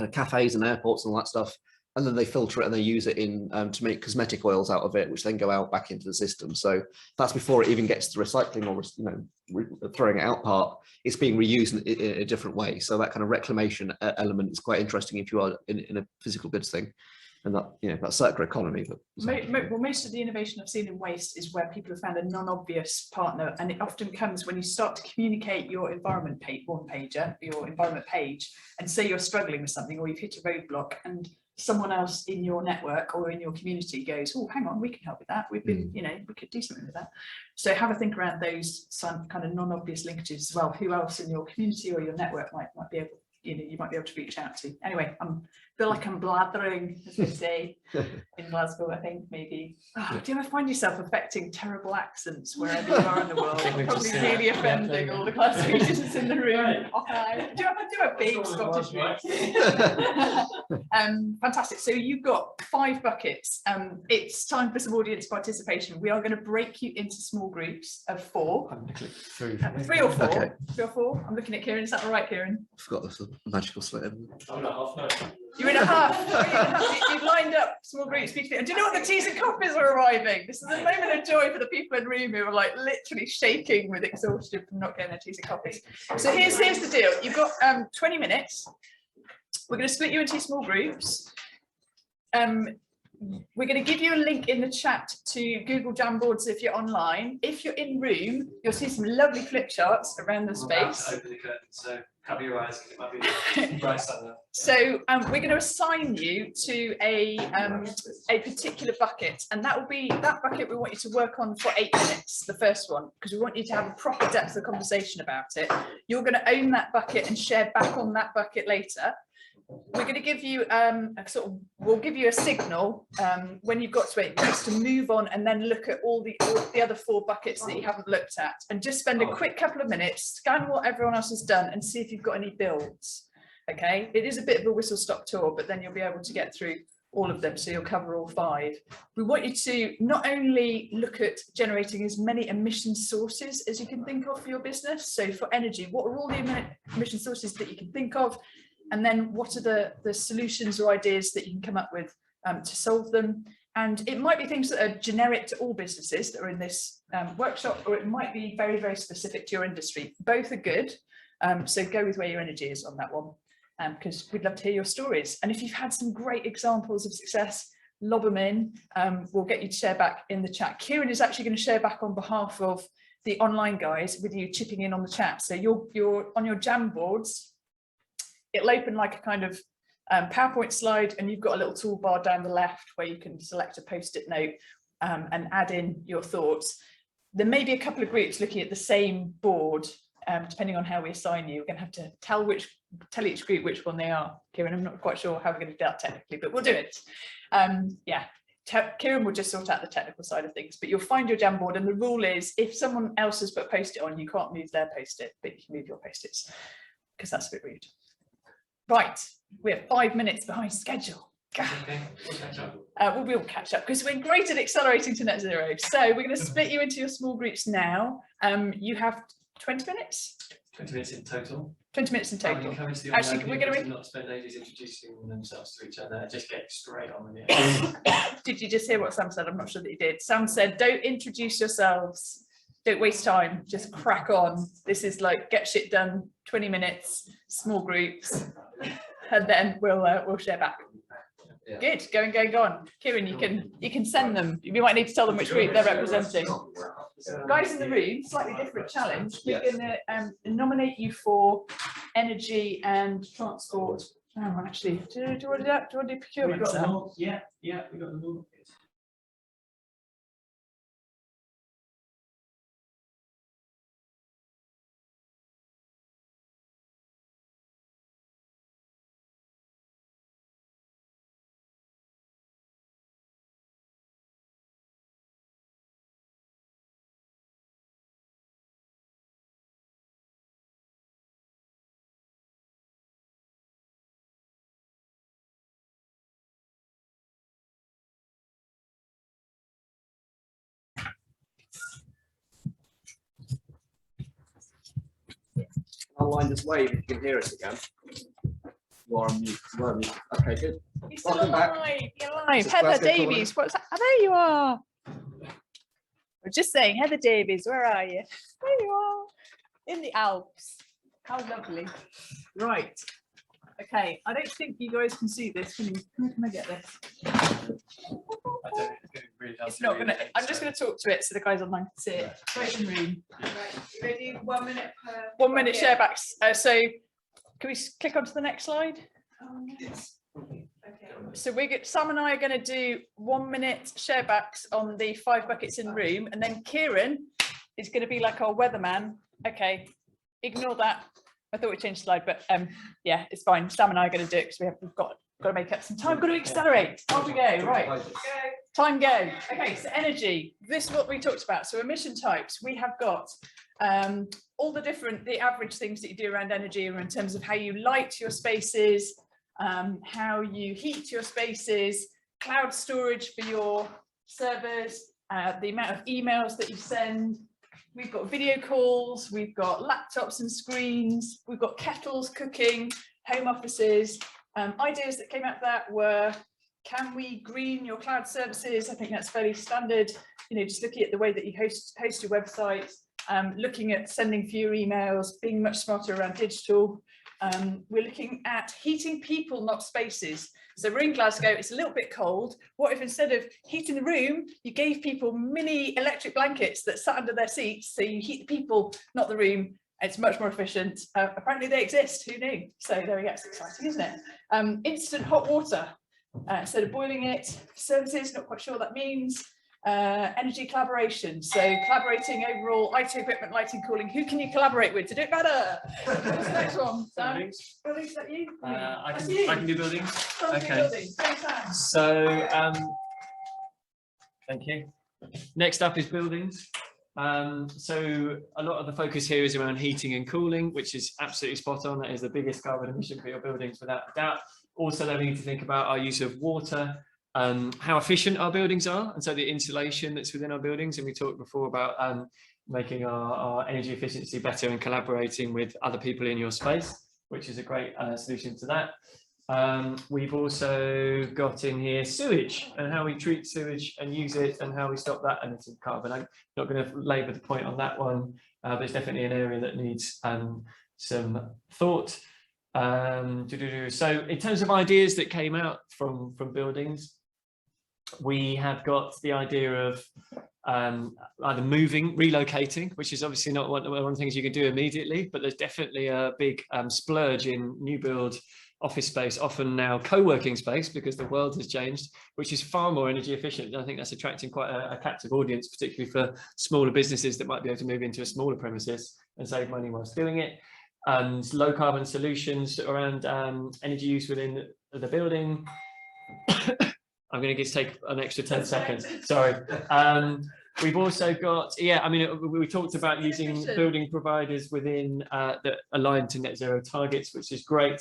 of cafes and airports and all that stuff. And then they filter it and they use it in to make cosmetic oils out of it, which then go out back into the system. So that's before it even gets to recycling or throwing it out part. It's being reused in a different way. So that kind of reclamation element is quite interesting if you are in a physical goods thing, and that that circular economy. But Well, most of the innovation I've seen in waste is where people have found a non-obvious partner, and it often comes when you start to communicate your environment your environment page, and say you're struggling with something or you've hit a roadblock, and someone else in your network or in your community goes, oh, hang on, we can help with that. We've been, we could do something with that. So have a think around those some kind of non-obvious linkages as well. Who else in your community or your network might be able, you might be able to reach out to. Anyway, I feel like I'm blathering, as they say in Glasgow, I think maybe. Oh, do you ever find yourself affecting terrible accents wherever you are in the world? Probably really offending all the Glaswegians in the room. Okay. Do you have big Scottish roots? Fantastic. So you've got 5 buckets. It's time for some audience participation. We are going to break you into small groups of 4. I'm going to click through. 3 or 4. Okay. 3 or 4. I'm looking at Kieran. Is that all right, Kieran? I forgot this magical slit. I'm not half no. You're in a half. You've lined up small groups. Beautifully. And do you know what? The teas and coffees are arriving. This is a moment of joy for the people in the room who are like literally shaking with exhaustion from not getting their teas and coffees. So here's the deal. You've got 20 minutes. We're going to split you into small groups. We're going to give you a link in the chat to Google Jamboards if you're online. If you're in room, you'll see some lovely flip charts around the space. Open the curtain, so cover your eyes because it might be bright sun. So we're going to assign you to a particular bucket, and that bucket we want you to work on for 8 minutes, the first one, because we want you to have a proper depth of conversation about it. You're going to own that bucket and share back on that bucket later. We're going to give you we'll give you a signal when you've got to 8 minutes to move on and then look at all the other 4 buckets that you haven't looked at, and just spend a quick couple of minutes, scan what everyone else has done and see if you've got any builds. Okay, it is a bit of a whistle stop tour, but then you'll be able to get through all of them, so you'll cover all 5. We want you to not only look at generating as many emission sources as you can think of for your business. So for energy, what are all the emission sources that you can think of? And then what are the solutions or ideas that you can come up with to solve them? And it might be things that are generic to all businesses that are in this workshop, or it might be very, very specific to your industry. Both are good. So go with where your energy is on that one, because we'd love to hear your stories. And if you've had some great examples of success, lob them in. We'll get you to share back in the chat. Kieran is actually going to share back on behalf of the online guys with you chipping in on the chat. So you're on your Jamboards. It'll open like a kind of PowerPoint slide, and you've got a little toolbar down the left where you can select a post-it note and add in your thoughts. There may be a couple of groups looking at the same board, depending on how we assign you. We're going to have to tell each group which one they are. Kieran, I'm not quite sure how we're going to do that technically, but we'll do it. Kieran will just sort out the technical side of things, but you'll find your Jamboard, and the rule is if someone else has put a post-it on, you can't move their post-it, but you can move your post-its, because that's a bit rude. Right, we have 5 minutes behind schedule. Okay, we'll catch up. We'll catch up because we're great at accelerating to net zero. So we're going to split you into your small groups now. You have 20 minutes? 20 minutes in total. 20 minutes in total. Actually, we're going to not spend ages introducing themselves to each other. Just get straight on with it. Did you just hear what Sam said? I'm not sure that you did. Sam said, don't introduce yourselves. Don't waste time, just crack on. This is like get shit done, 20 minutes, small groups, and then we'll share back. Yeah. Good, go on. Kieran, you can send them. You might need to tell them which group they're representing. Guys in the room, slightly different challenge. We're going to nominate you for energy and transport. Oh, actually, do you want to do procurement? Yeah, we got the law. online, just wave if you can hear us again. You are on mute. You are on mute. Okay, good. You're still Welcome back. alive. You're alive. This is Heather Glasgow Davies. What's that? Oh, there you are. We're just saying, Heather Davies, where are you? There you are. In the Alps. How lovely. Right. Okay. I don't think you guys can see this. Can you? Can I get this? I don't really It's not gonna. I'm just gonna talk to it so the guys online can see it. Right in room. Right, you ready? 1 minute per. 1 minute bucket. share backs. So can we click onto the next slide? Okay. So Sam and I are going to do 1 minute share backs on the 5 buckets in room, and then Kieran is going to be like our weatherman. Okay, ignore that. I thought we changed slide, but yeah, it's fine. Sam and I are going to do it because we've got to make up some time. We've got to accelerate. Off we go. Right. Go. Time go. Okay, so energy. This is what we talked about. So emission types. We have got all the average things that you do around energy, or in terms of how you light your spaces, how you heat your spaces, cloud storage for your servers, the amount of emails that you send. We've got video calls, we've got laptops and screens, we've got kettles cooking, home offices. Ideas that came out of that were, can we green your cloud services? I think that's fairly standard. You know, just looking at the way that you host your website, looking at sending fewer emails, being much smarter around digital. We're looking at heating people, not spaces. So we're in Glasgow, it's a little bit cold. What if instead of heating the room, you gave people mini electric blankets that sat under their seats, so you heat the people, not the room. It's much more efficient. Apparently they exist, who knew? So there we go, it's exciting, isn't it? Instant hot water, instead of boiling it. Services, not quite sure what that means. Energy collaboration, so collaborating overall, IT equipment, lighting, cooling. Who can you collaborate with to do it better? What's the next one? Buildings. Buildings, is that you? I That's you. can do buildings. Come do Okay. buildings. Thanks, Sam. So, thank you. Next up is buildings. So a lot of the focus here is around heating and cooling, which is absolutely spot on. That is the biggest carbon emission for your buildings, without a doubt. Also, then we need to think about our use of water, how efficient our buildings are, and so the insulation that's within our buildings. And we talked before about making our energy efficiency better and collaborating with other people in your space, which is a great solution to that. We've also got in here sewage, and how we treat sewage and use it, and how we stop that emitting carbon. I'm not going to labour the point on that one, but it's definitely an area that needs some thought. So in terms of ideas that came out from buildings, we have got the idea of either moving, relocating, which is obviously not one of the things you can do immediately, but there's definitely a big splurge in new build office space, often now co-working space, because the world has changed, which is far more energy efficient. I think that's attracting quite a captive audience, particularly for smaller businesses that might be able to move into a smaller premises and save money whilst doing it. And low carbon solutions around energy use within the building. I'm going to take an extra 10 seconds. Sorry. We've also got, yeah, I mean, we talked about using building providers within that aligned to net zero targets, which is great.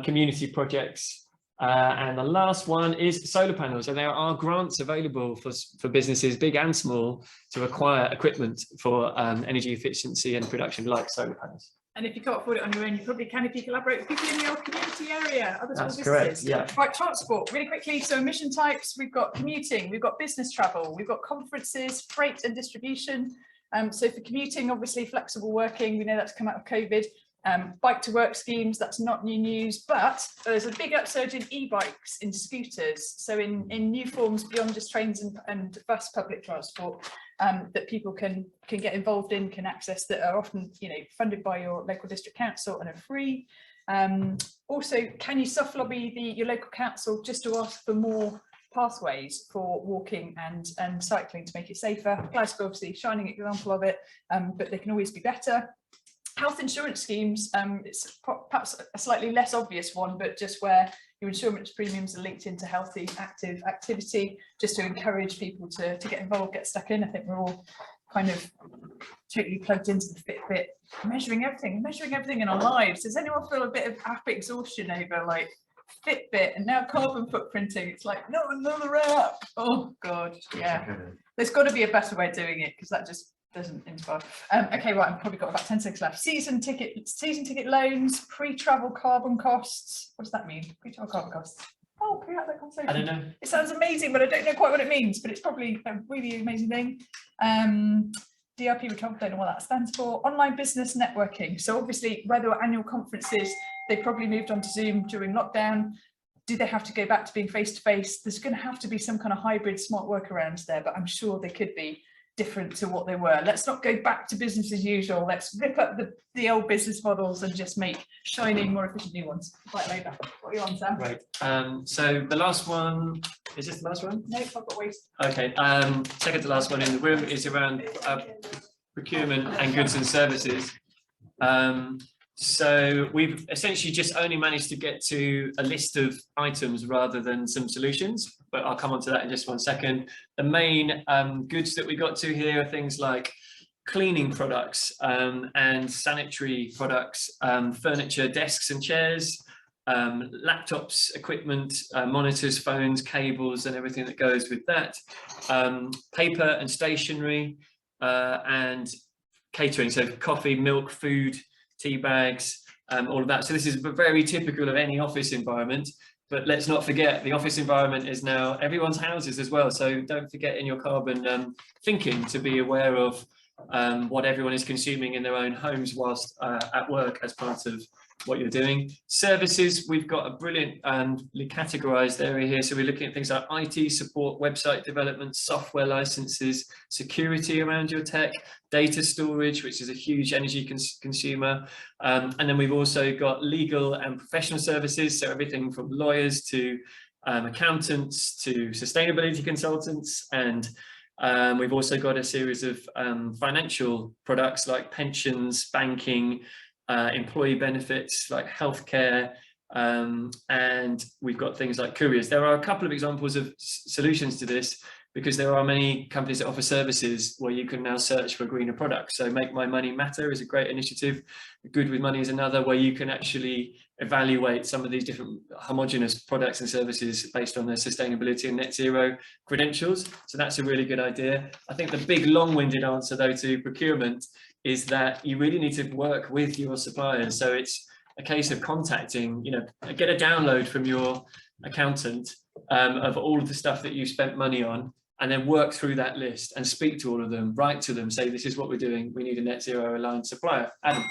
Community projects. And the last one is solar panels. And there are grants available for businesses, big and small, to acquire equipment for energy efficiency and production, like solar panels. And if you can't afford it on your own, you probably can if you collaborate with people in your community area, other small That's businesses. correct, yeah. Right, transport, really quickly. So emission types, we've got commuting, we've got business travel, we've got conferences, freight and distribution. So for commuting, obviously flexible working, we know that's come out of COVID. Bike to work schemes, that's not new news, but there's a big upsurge in e-bikes, in scooters. So in new forms beyond just trains and bus public transport. That people can get involved in, can access, that are often, you know, funded by your local district council and are free. Also, can you soft lobby your local council just to ask for more pathways for walking and cycling to make it safer? Glasgow, obviously, shining example of it, but they can always be better. Health insurance schemes, it's perhaps a slightly less obvious one, but just where your insurance premiums are linked into healthy, active activity, just to encourage people to get involved, get stuck in. I think we're all kind of totally plugged into the Fitbit, measuring everything in our lives. Does anyone feel a bit of app exhaustion over like Fitbit and now carbon footprinting? It's like, no, another app. Oh God, yeah. There's got to be a better way of doing it, because that just doesn't inspire. Okay, right, I've probably got about 10 seconds left. Season ticket loans, pre-travel carbon costs. What does that mean? Pre-travel carbon costs. Oh, can we have that conversation? I don't know. It sounds amazing, but I don't know quite what it means, but it's probably a really amazing thing. DRP, which I don't know what that stands for. Online business networking. So obviously, where there were annual conferences, they probably moved on to Zoom during lockdown. Do they have to go back to being face-to-face? There's going to have to be some kind of hybrid smart workarounds there, but I'm sure they could be different to what they were. Let's not go back to business as usual. Let's rip up the old business models and just make shiny, more efficient new ones. Right, Labour. What are you on, Sam? Right. So the last one, is this the last one? No, I've got waste. Okay. Second to last one in the room is around procurement and goods and services. So we've essentially just only managed to get to a list of items rather than some solutions, but I'll come on to that in just 1 second. The main goods that we got to here are things like cleaning products and sanitary products, furniture, desks and chairs, laptops, equipment, monitors, phones, cables and everything that goes with that, paper and stationery, and catering, so coffee, milk, food, tea bags, all of that. So this is very typical of any office environment, but let's not forget the office environment is now everyone's houses as well. So don't forget in your carbon thinking to be aware of what everyone is consuming in their own homes whilst at work as part of what you're doing. Services, we've got a brilliant categorized area here. So we're looking at things like IT support, website development, software licenses, security around your tech, data storage, which is a huge energy consumer. And then we've also got legal and professional services. So everything from lawyers to accountants to sustainability consultants. And we've also got a series of financial products like pensions, banking, employee benefits like healthcare, and we've got things like couriers. There are a couple of examples of solutions to this because there are many companies that offer services where you can now search for greener products. So Make My Money Matter is a great initiative. Good with Money is another where you can actually evaluate some of these different homogenous products and services based on their sustainability and net zero credentials. So that's a really good idea. I think the big long-winded answer though to procurement is that you really need to work with your suppliers. So it's a case of contacting, get a download from your accountant of all of the stuff that you spent money on, and then work through that list and speak to all of them, write to them, say, this is what we're doing. We need a net zero aligned supplier. Adam,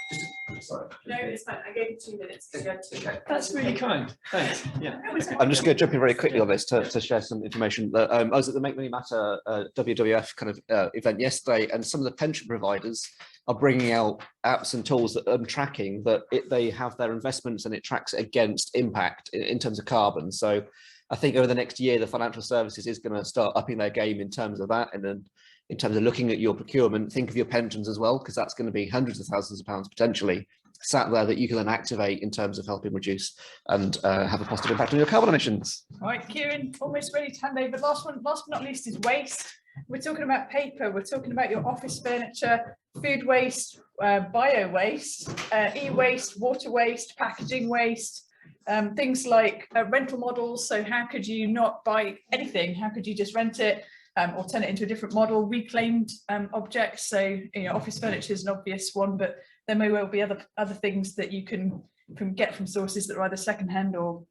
sorry. No, it's fine. I gave you 2 minutes because you had to. That's really kind. Thanks. Yeah. I'm just going to jump in very quickly on this to share some information. I was at the Make Money Matter WWF kind of event yesterday, and some of the pension providers are bringing out apps and tools that are tracking that they have their investments and it tracks it against impact in terms of carbon. So I think over the next year, the financial services is going to start upping their game in terms of that. And then in terms of looking at your procurement, think of your pensions as well, because that's going to be hundreds of thousands of pounds potentially sat there that you can then activate in terms of helping reduce and have a positive impact on your carbon emissions. Right, Kieran, almost ready to hand over. Last but not least is waste. We're talking about paper, we're talking about your office furniture, food waste, bio waste, e-waste, water waste, packaging waste, things like rental models. So how could you not buy anything? How could you just rent it or turn it into a different model? Reclaimed objects. So office furniture is an obvious one, but there may well be other things that you can get from sources that are either secondhand or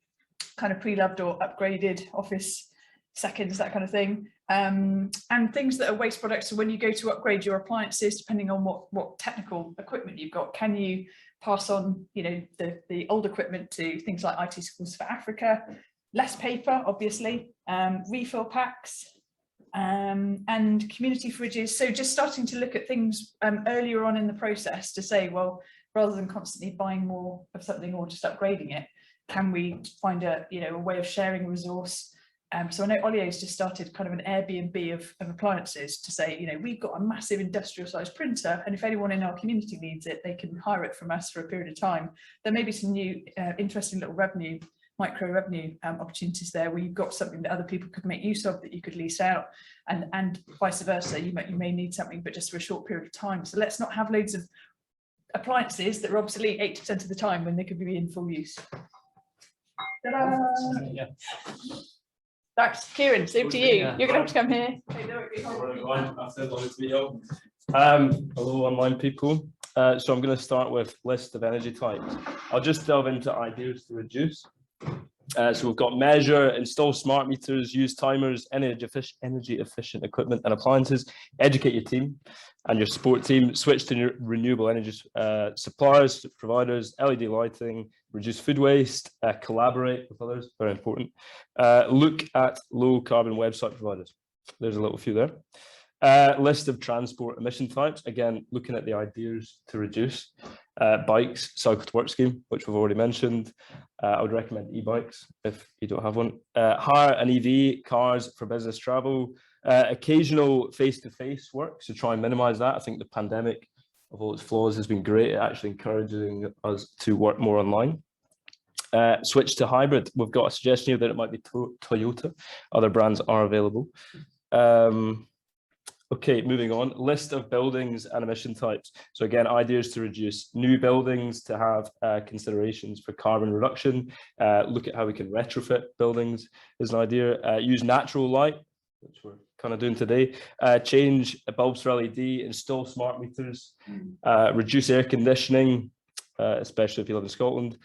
kind of pre-loved or upgraded office seconds, that kind of thing. And things that are waste products. So when you go to upgrade your appliances, depending on what technical equipment you've got, can you pass on the old equipment to things like IT schools for Africa, less paper, obviously, refill packs, and community fridges. So just starting to look at things earlier on in the process to say, well, rather than constantly buying more of something or just upgrading it, can we find a way of sharing a resource? So I know Olio's just started kind of an Airbnb of appliances to say, we've got a massive industrial sized printer, and if anyone in our community needs it, they can hire it from us for a period of time. There may be some new interesting little micro revenue opportunities there where you've got something that other people could make use of that you could lease out, and vice versa. You may need something, but just for a short period of time. So let's not have loads of appliances that are obsolete 80% of the time when they could be in full use. Yeah. That's Kieran, it's over to you. You're going to have to come here. I said wanted to be open. Hello, online people. So I'm going to start with list of energy types. I'll just delve into ideas to reduce. So we've got measure, install smart meters, use timers, energy efficient equipment and appliances, educate your team and your support team, switch to renewable energy suppliers, providers, LED lighting, reduce food waste, collaborate with others, very important. Look at low carbon website providers. There's a little few there. List of transport emission types, again, looking at the ideas to reduce. Bikes, cycle to work scheme, which we've already mentioned. I would recommend e-bikes if you don't have one. Hire an EV, cars for business travel. Occasional face-to-face work, so try and minimize that. I think the pandemic, of all its flaws, has been great at actually encouraging us to work more online. Switch to hybrid. We've got a suggestion here that it might be Toyota. Other brands are available. Okay, moving on. List of buildings and emission types. So again, ideas to reduce new buildings, to have considerations for carbon reduction. Look at how we can retrofit buildings is an idea. Use natural light, which we're kind of doing today. Change bulbs for LED, install smart meters, reduce air conditioning, especially if you live in Scotland.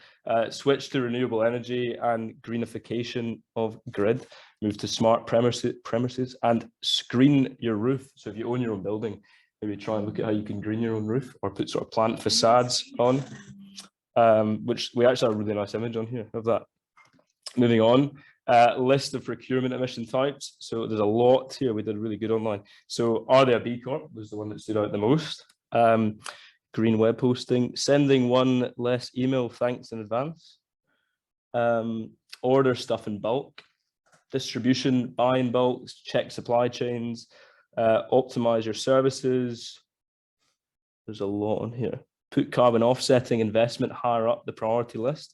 Switch to renewable energy and greenification of grid. Move to smart premises and screen your roof. So if you own your own building, maybe try and look at how you can green your own roof or put sort of plant facades on, which we actually have a really nice image on here of that. Moving on, list of procurement emission types. So there's a lot here. We did really good online. So are they a B Corp? Was the one that stood out the most. Green web hosting, sending one less email thanks in advance. Order stuff in bulk. Distribution, buy in bulk, check supply chains, optimize your services. There's a lot on here. Put carbon offsetting investment higher up the priority list.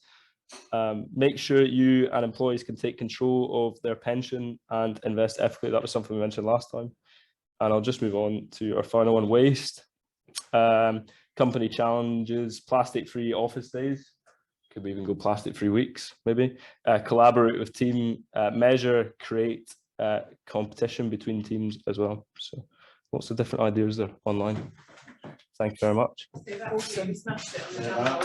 Make sure you and employees can take control of their pension and invest ethically. That was something we mentioned last time. And I'll just move on to our final one, waste. Company challenges, plastic-free office days. Could we even go plastic-free weeks, maybe? Collaborate with team, measure, create competition between teams as well. So lots of different ideas there online. Thank you very much. Awesome. Smashed it on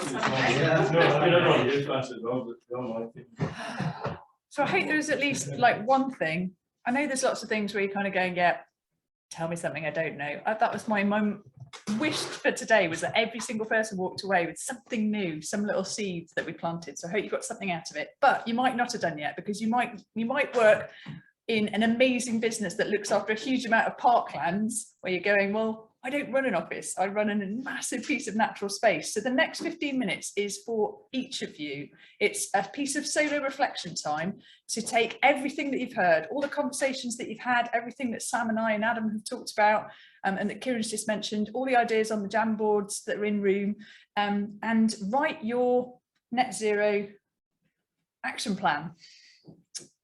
the So I hope there's at least like one thing. I know there's lots of things where you're kind of going, yeah, tell me something I don't know. That was my wish for today, was that every single person walked away with something new, some little seeds that we planted. So I hope you got something out of it, but you might not have done yet, because you might work in an amazing business that looks after a huge amount of parklands, where you're going, well, I don't run an office, I run in a massive piece of natural space. So the next 15 minutes is for each of you. It's a piece of solo reflection time to take everything that you've heard, all the conversations that you've had, everything that Sam and I and Adam have talked about, and that Kieran's just mentioned, all the ideas on the jam boards that are in room, and write your net zero action plan.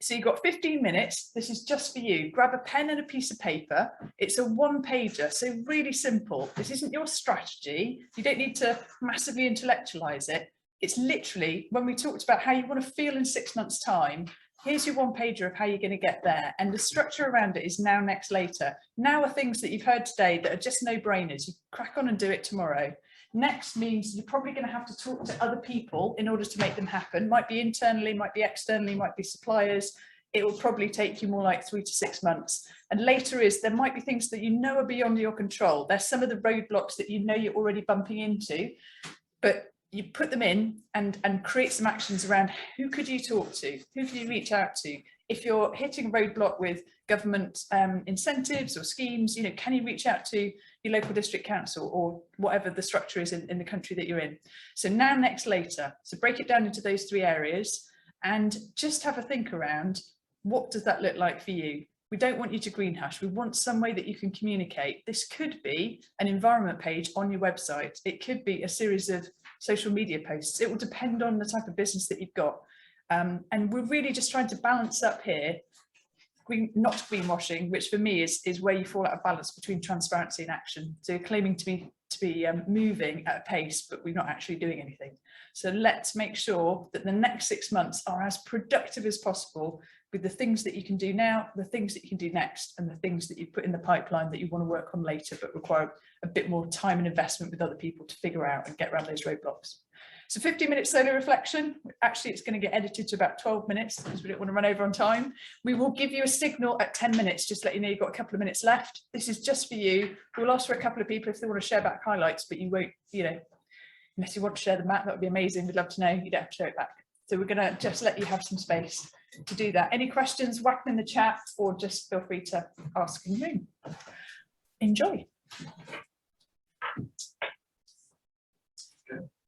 So you've got 15 minutes. This is just for you. Grab a pen and a piece of paper. It's a one-pager, so really simple. This isn't your strategy. You don't need to massively intellectualize it. It's literally, when we talked about how you want to feel in 6 months' time, here's your one-pager of how you're going to get there. And the structure around it is now, next, later. Now are things that you've heard today that are just no-brainers. You crack on and do it tomorrow. Next means you're probably going to have to talk to other people in order to make them happen. Might be internally, might be externally, might be suppliers. It will probably take you more like 3 to 6 months. And later is, there might be things that you know are beyond your control. There's some of the roadblocks that you know you're already bumping into, but you put them in and create some actions around who could you talk to, who could you reach out to. If you're hitting a roadblock with government incentives or schemes, can you reach out to your local district council or whatever the structure is in the country that you're in. So now, next, later. So break it down into those 3 areas and just have a think around, what does that look like for you? We don't want you to green hush. We want some way that you can communicate. This could be an environment page on your website. It could be a series of social media posts. It will depend on the type of business that you've got. And we're really just trying to balance up here, not greenwashing, which for me is where you fall out of balance between transparency and action. So you're claiming to be moving at a pace, but we're not actually doing anything. So let's make sure that the next 6 months are as productive as possible, with the things that you can do now, the things that you can do next, and the things that you put in the pipeline that you want to work on later, but require a bit more time and investment with other people to figure out and get around those roadblocks. So 15-minute solo reflection, actually it's going to get edited to about 12 minutes because we don't want to run over on time. We will give you a signal at 10 minutes, just to let you know you've got a couple of minutes left. This is just for you. We'll ask for a couple of people if they want to share back highlights, but you won't, you know, unless you want to share the map, that would be amazing. We'd love to know. You don't have to share it back. So we're going to just let you have some space to do that. Any questions, whack them in the chat, or just feel free to ask in the room. Enjoy.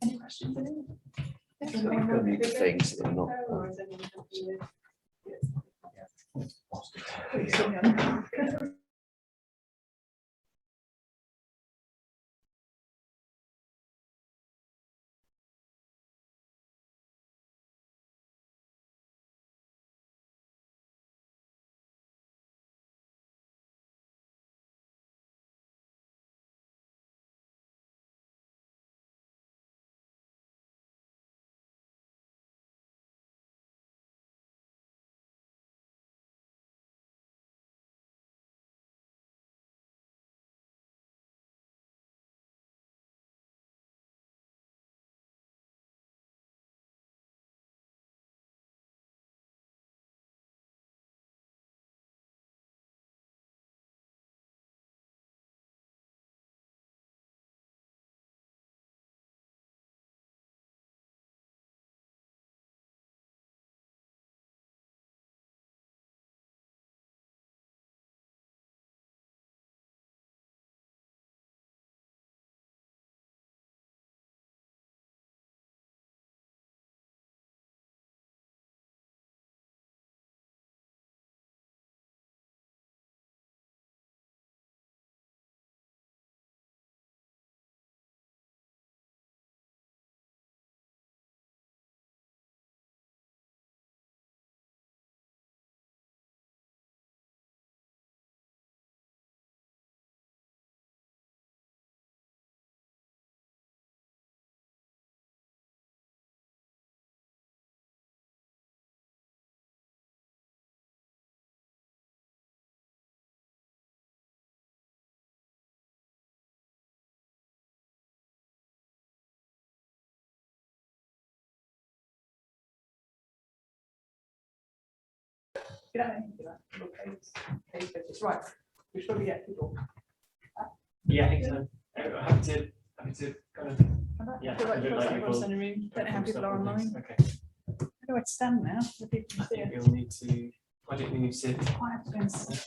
Any questions? Things that are not. Right, we should probably get people. Yeah, I think so. Happy to kind of, I feel like everyone's in the room. Don't know how people are online. Okay. How do I stand now? The people I can see think it. you'll need to, why don't you sit? I have to go and sit.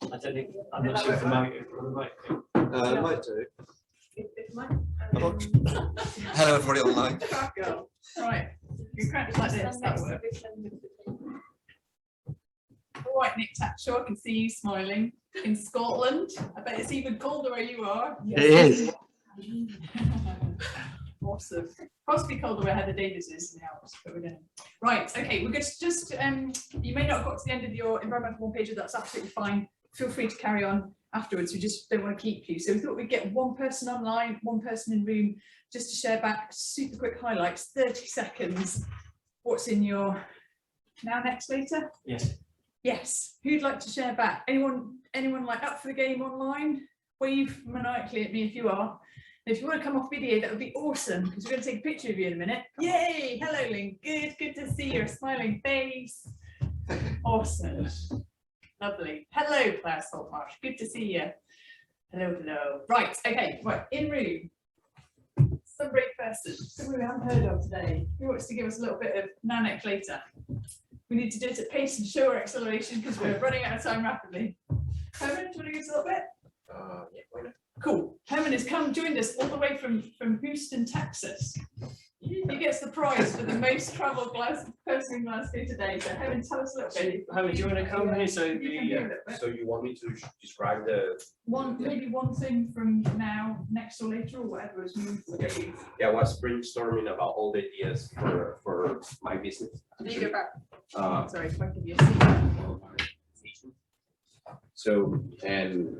I don't think, I'm not sure if the mic. Might do. It might. Hello, everybody online. Crack girl. Right, you crack like this, that'll work. All right, Nick Tatshaw, I can see you smiling. In Scotland, I bet it's even colder where you are. It is. Awesome. Possibly colder where Heather Davis is in the Alps, but we're going to. Right, okay, we're just you may not have got to the end of your environmental one page, that's absolutely fine. Feel free to carry on afterwards. We just don't want to keep you. So we thought we'd get one person online, one person in room, just to share back super quick highlights, 30 seconds. What's in your now, next, later? Yes. Yes. Who'd like to share back? Anyone like up for the game online? Wave maniacally at me if you are. And if you want to come off video, that would be awesome, because we're going to take a picture of you in a minute. Yay! Hello, Lynn. Good to see your smiling face. Awesome. Lovely. Hello, Claire Saltmarsh. Good to see you. Hello. Right, okay, right, in room. Some brave person, someone we haven't heard of today. Who wants to give us a little bit of Nanek later? We need to do it at pace and show our acceleration because we're running out of time rapidly. Herman, do you want to give us a little bit? Yeah, why not? Cool. Herman has joined us all the way from Houston, Texas. He gets the prize for the most travelled person in Glasgow today. So Herman, tell us a little bit. Herman, do you want to come here? So So you want me to describe the? Maybe one thing from now, next or later, or whatever is moved for you. Yeah, I was brainstorming about all the ideas for my business. There you go back. Sorry, if I give you a seat. So, and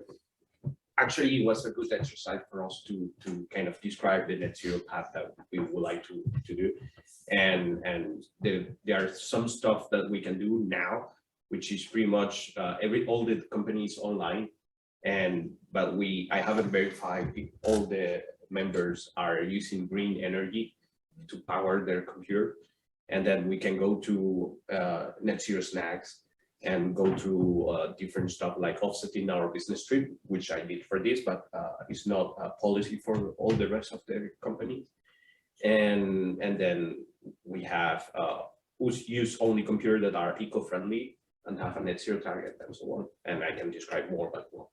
actually it was a good exercise for us to kind of describe the net zero path that we would like to do. And there are some stuff that we can do now, which is pretty much all the companies online. But I haven't verified if all the members are using green energy to power their computer. And then we can go to net zero snags and go through different stuff like offsetting our business trip, which I did for this, but it's not a policy for all the rest of the companies. And then we have use only computers that are eco-friendly and have a net zero target and so on. And I can describe more, but well.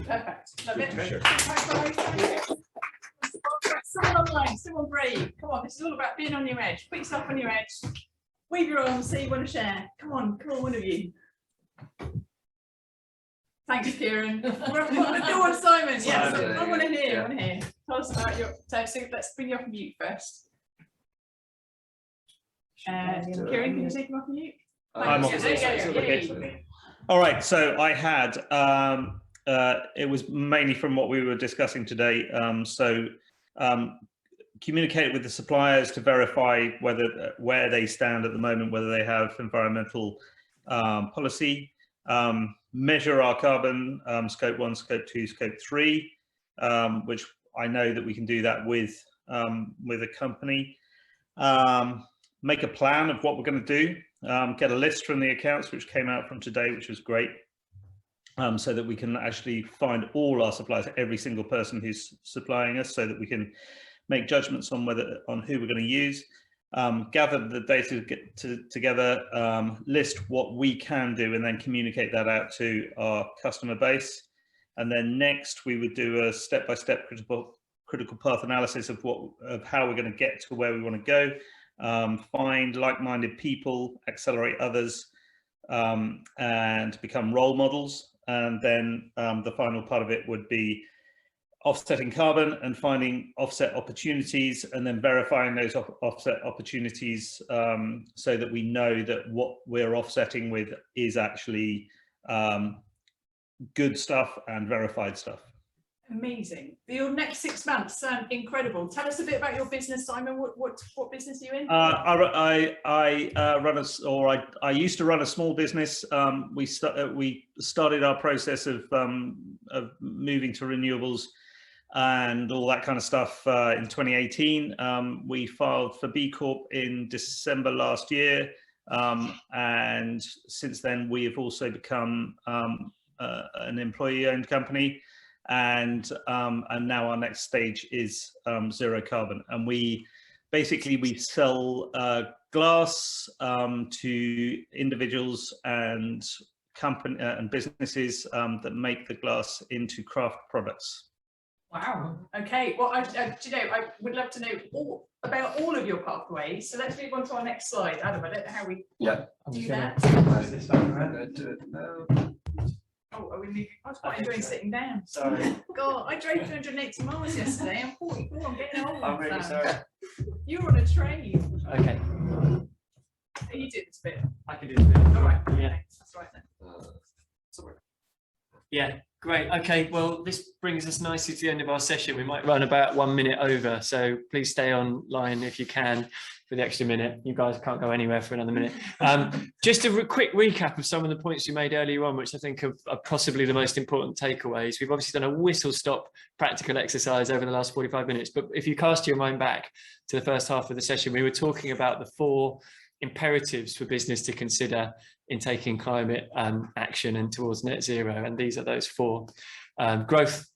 Perfect. Love it. Sure. Someone online, someone brave. Come on, this is all about being on your edge. Put yourself on your edge. Wave your arms, say you want to share. Come on, one of you. Thanks, Kieran. Go on, Simon. Yes, I want to hear. I want to hear. Tell us about your. So let's bring you off mute first. Kieran, can you take him off mute? I'm off. Okay. All right. So I had. It was mainly from what we were discussing today. Communicate with the suppliers to verify where they stand at the moment, whether they have environmental policy. Measure our carbon, scope 1, scope 2, scope 3, which I know that we can do that with a company. Make a plan of what we're going to do. Get a list from the accounts, which came out from today, which was great. So that we can actually find all our suppliers, every single person who's supplying us, so that we can make judgments on who we're going to use. Gather the data together, list what we can do, and then communicate that out to our customer base. And then next, we would do a step-by-step critical path analysis of how we're going to get to where we want to go. Find like-minded people, accelerate others, and become role models. And then the final part of it would be offsetting carbon and finding offset opportunities, and then verifying those offset opportunities so that we know that what we're offsetting with is actually good stuff and verified stuff. Amazing. Your next 6 months sound incredible. Tell us a bit about your business, Simon. What business are you in? I used to run a small business. We started our process of moving to renewables and all that kind of stuff in 2018. We filed for B Corp in December last year, and since then we have also become an employee-owned company. And now our next stage is zero carbon, and we sell glass to individuals and businesses that make the glass into craft products. Wow. Okay. Well, I would love to know about all of your pathways. So let's move on to our next slide. Adam, I don't know how we do that. Oh, are we moving? I was quite enjoying sitting down. Sorry. God, I drove 280 miles yesterday. I'm 44. I'm getting old. I'm really sorry. You were on a train. Okay. You did this bit. I can do this bit. All right. Yeah. Okay. That's right then. Sorry. Yeah, great. Okay, well, this brings us nicely to the end of our session. We might run about 1 minute over, so please stay online if you can for the extra minute. You guys can't go anywhere for another minute. Just a quick recap of some of the points you made earlier on, which I think are possibly the most important takeaways. We've obviously done a whistle-stop practical exercise over the last 45 minutes, but if you cast your mind back to the first half of the session, we were talking about the 4 imperatives for business to consider in taking climate action and towards net zero, and these are those 4: growth,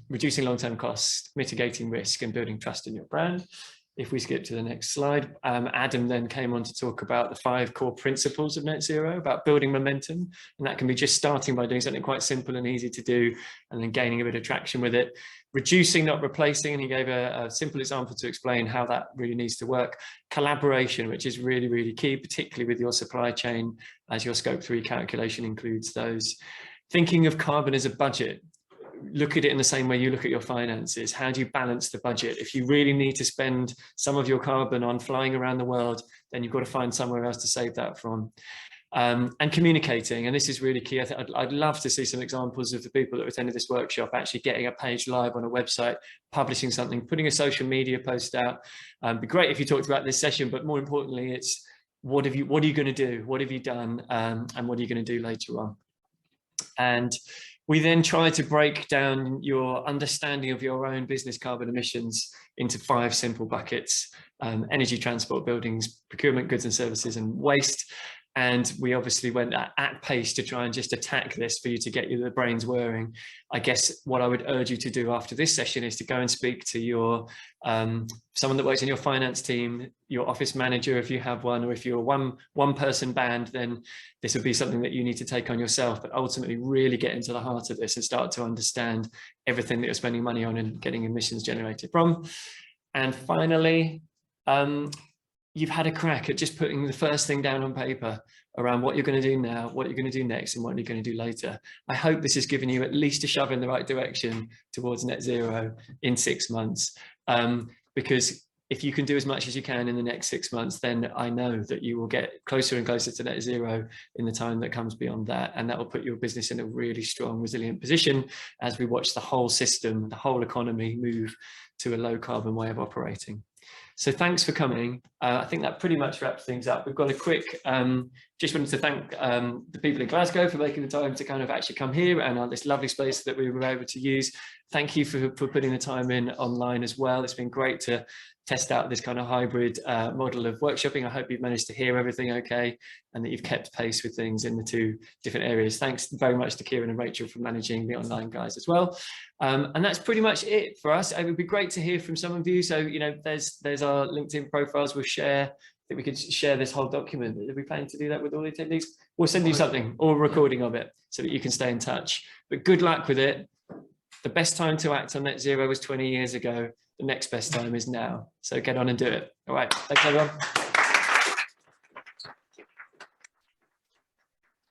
reducing long-term costs, mitigating risk, and building trust in your brand. If we skip to the next slide, Adam then came on to talk about the 5 core principles of net zero, about building momentum, and that can be just starting by doing something quite simple and easy to do, and then gaining a bit of traction with it. Reducing, not replacing, and he gave a simple example to explain how that really needs to work. Collaboration, which is really, really key, particularly with your supply chain, as your scope 3 calculation includes those. Thinking of carbon as a budget. Look at it in the same way you look at your finances. How do you balance the budget? If you really need to spend some of your carbon on flying around the world, then you've got to find somewhere else to save that from. And communicating, and this is really key. I'd love to see some examples of the people that attended this workshop actually getting a page live on a website, publishing something, putting a social media post out. It'd be great if you talked about this session, but more importantly, it's what are you going to do? What have you done? And what are you going to do later on? And we then try to break down your understanding of your own business carbon emissions into 5 simple buckets: energy, transport, buildings, procurement, goods and services, and waste. And we obviously went at pace to try and just attack this for you to get the brains whirring. I guess what I would urge you to do after this session is to go and speak to your someone that works in your finance team, your office manager if you have one, or if you're a one person band, then this would be something that you need to take on yourself, but ultimately really get into the heart of this and start to understand everything that you're spending money on and getting emissions generated from. And finally, you've had a crack at just putting the first thing down on paper around what you're going to do now, what you're going to do next, and what you're going to do later. I hope this has given you at least a shove in the right direction towards net zero in 6 months. Because if you can do as much as you can in the next 6 months, then I know that you will get closer and closer to net zero in the time that comes beyond that. And that will put your business in a really strong, resilient position as we watch the whole system, the whole economy move to a low carbon way of operating. So thanks for coming. I think that pretty much wraps things up. We've got a quick, just wanted to thank the people in Glasgow for making the time to kind of actually come here and this lovely space that we were able to use. Thank you for putting the time in online as well. It's been great to test out this kind of hybrid model of workshopping. I hope you've managed to hear everything okay and that you've kept pace with things in the 2 different areas. Thanks very much to Kieran and Rachel for managing the online guys as well. And that's pretty much it for us. It would be great to hear from some of you. So, you know, there's our LinkedIn profiles. We'll share, that we could share this whole document. Are we planning to do that with all the attendees? We'll send you something or a recording of it so that you can stay in touch. But good luck with it. The best time to act on net zero was 20 years ago. The next best time is now. So get on and do it. All right. Thanks, everyone.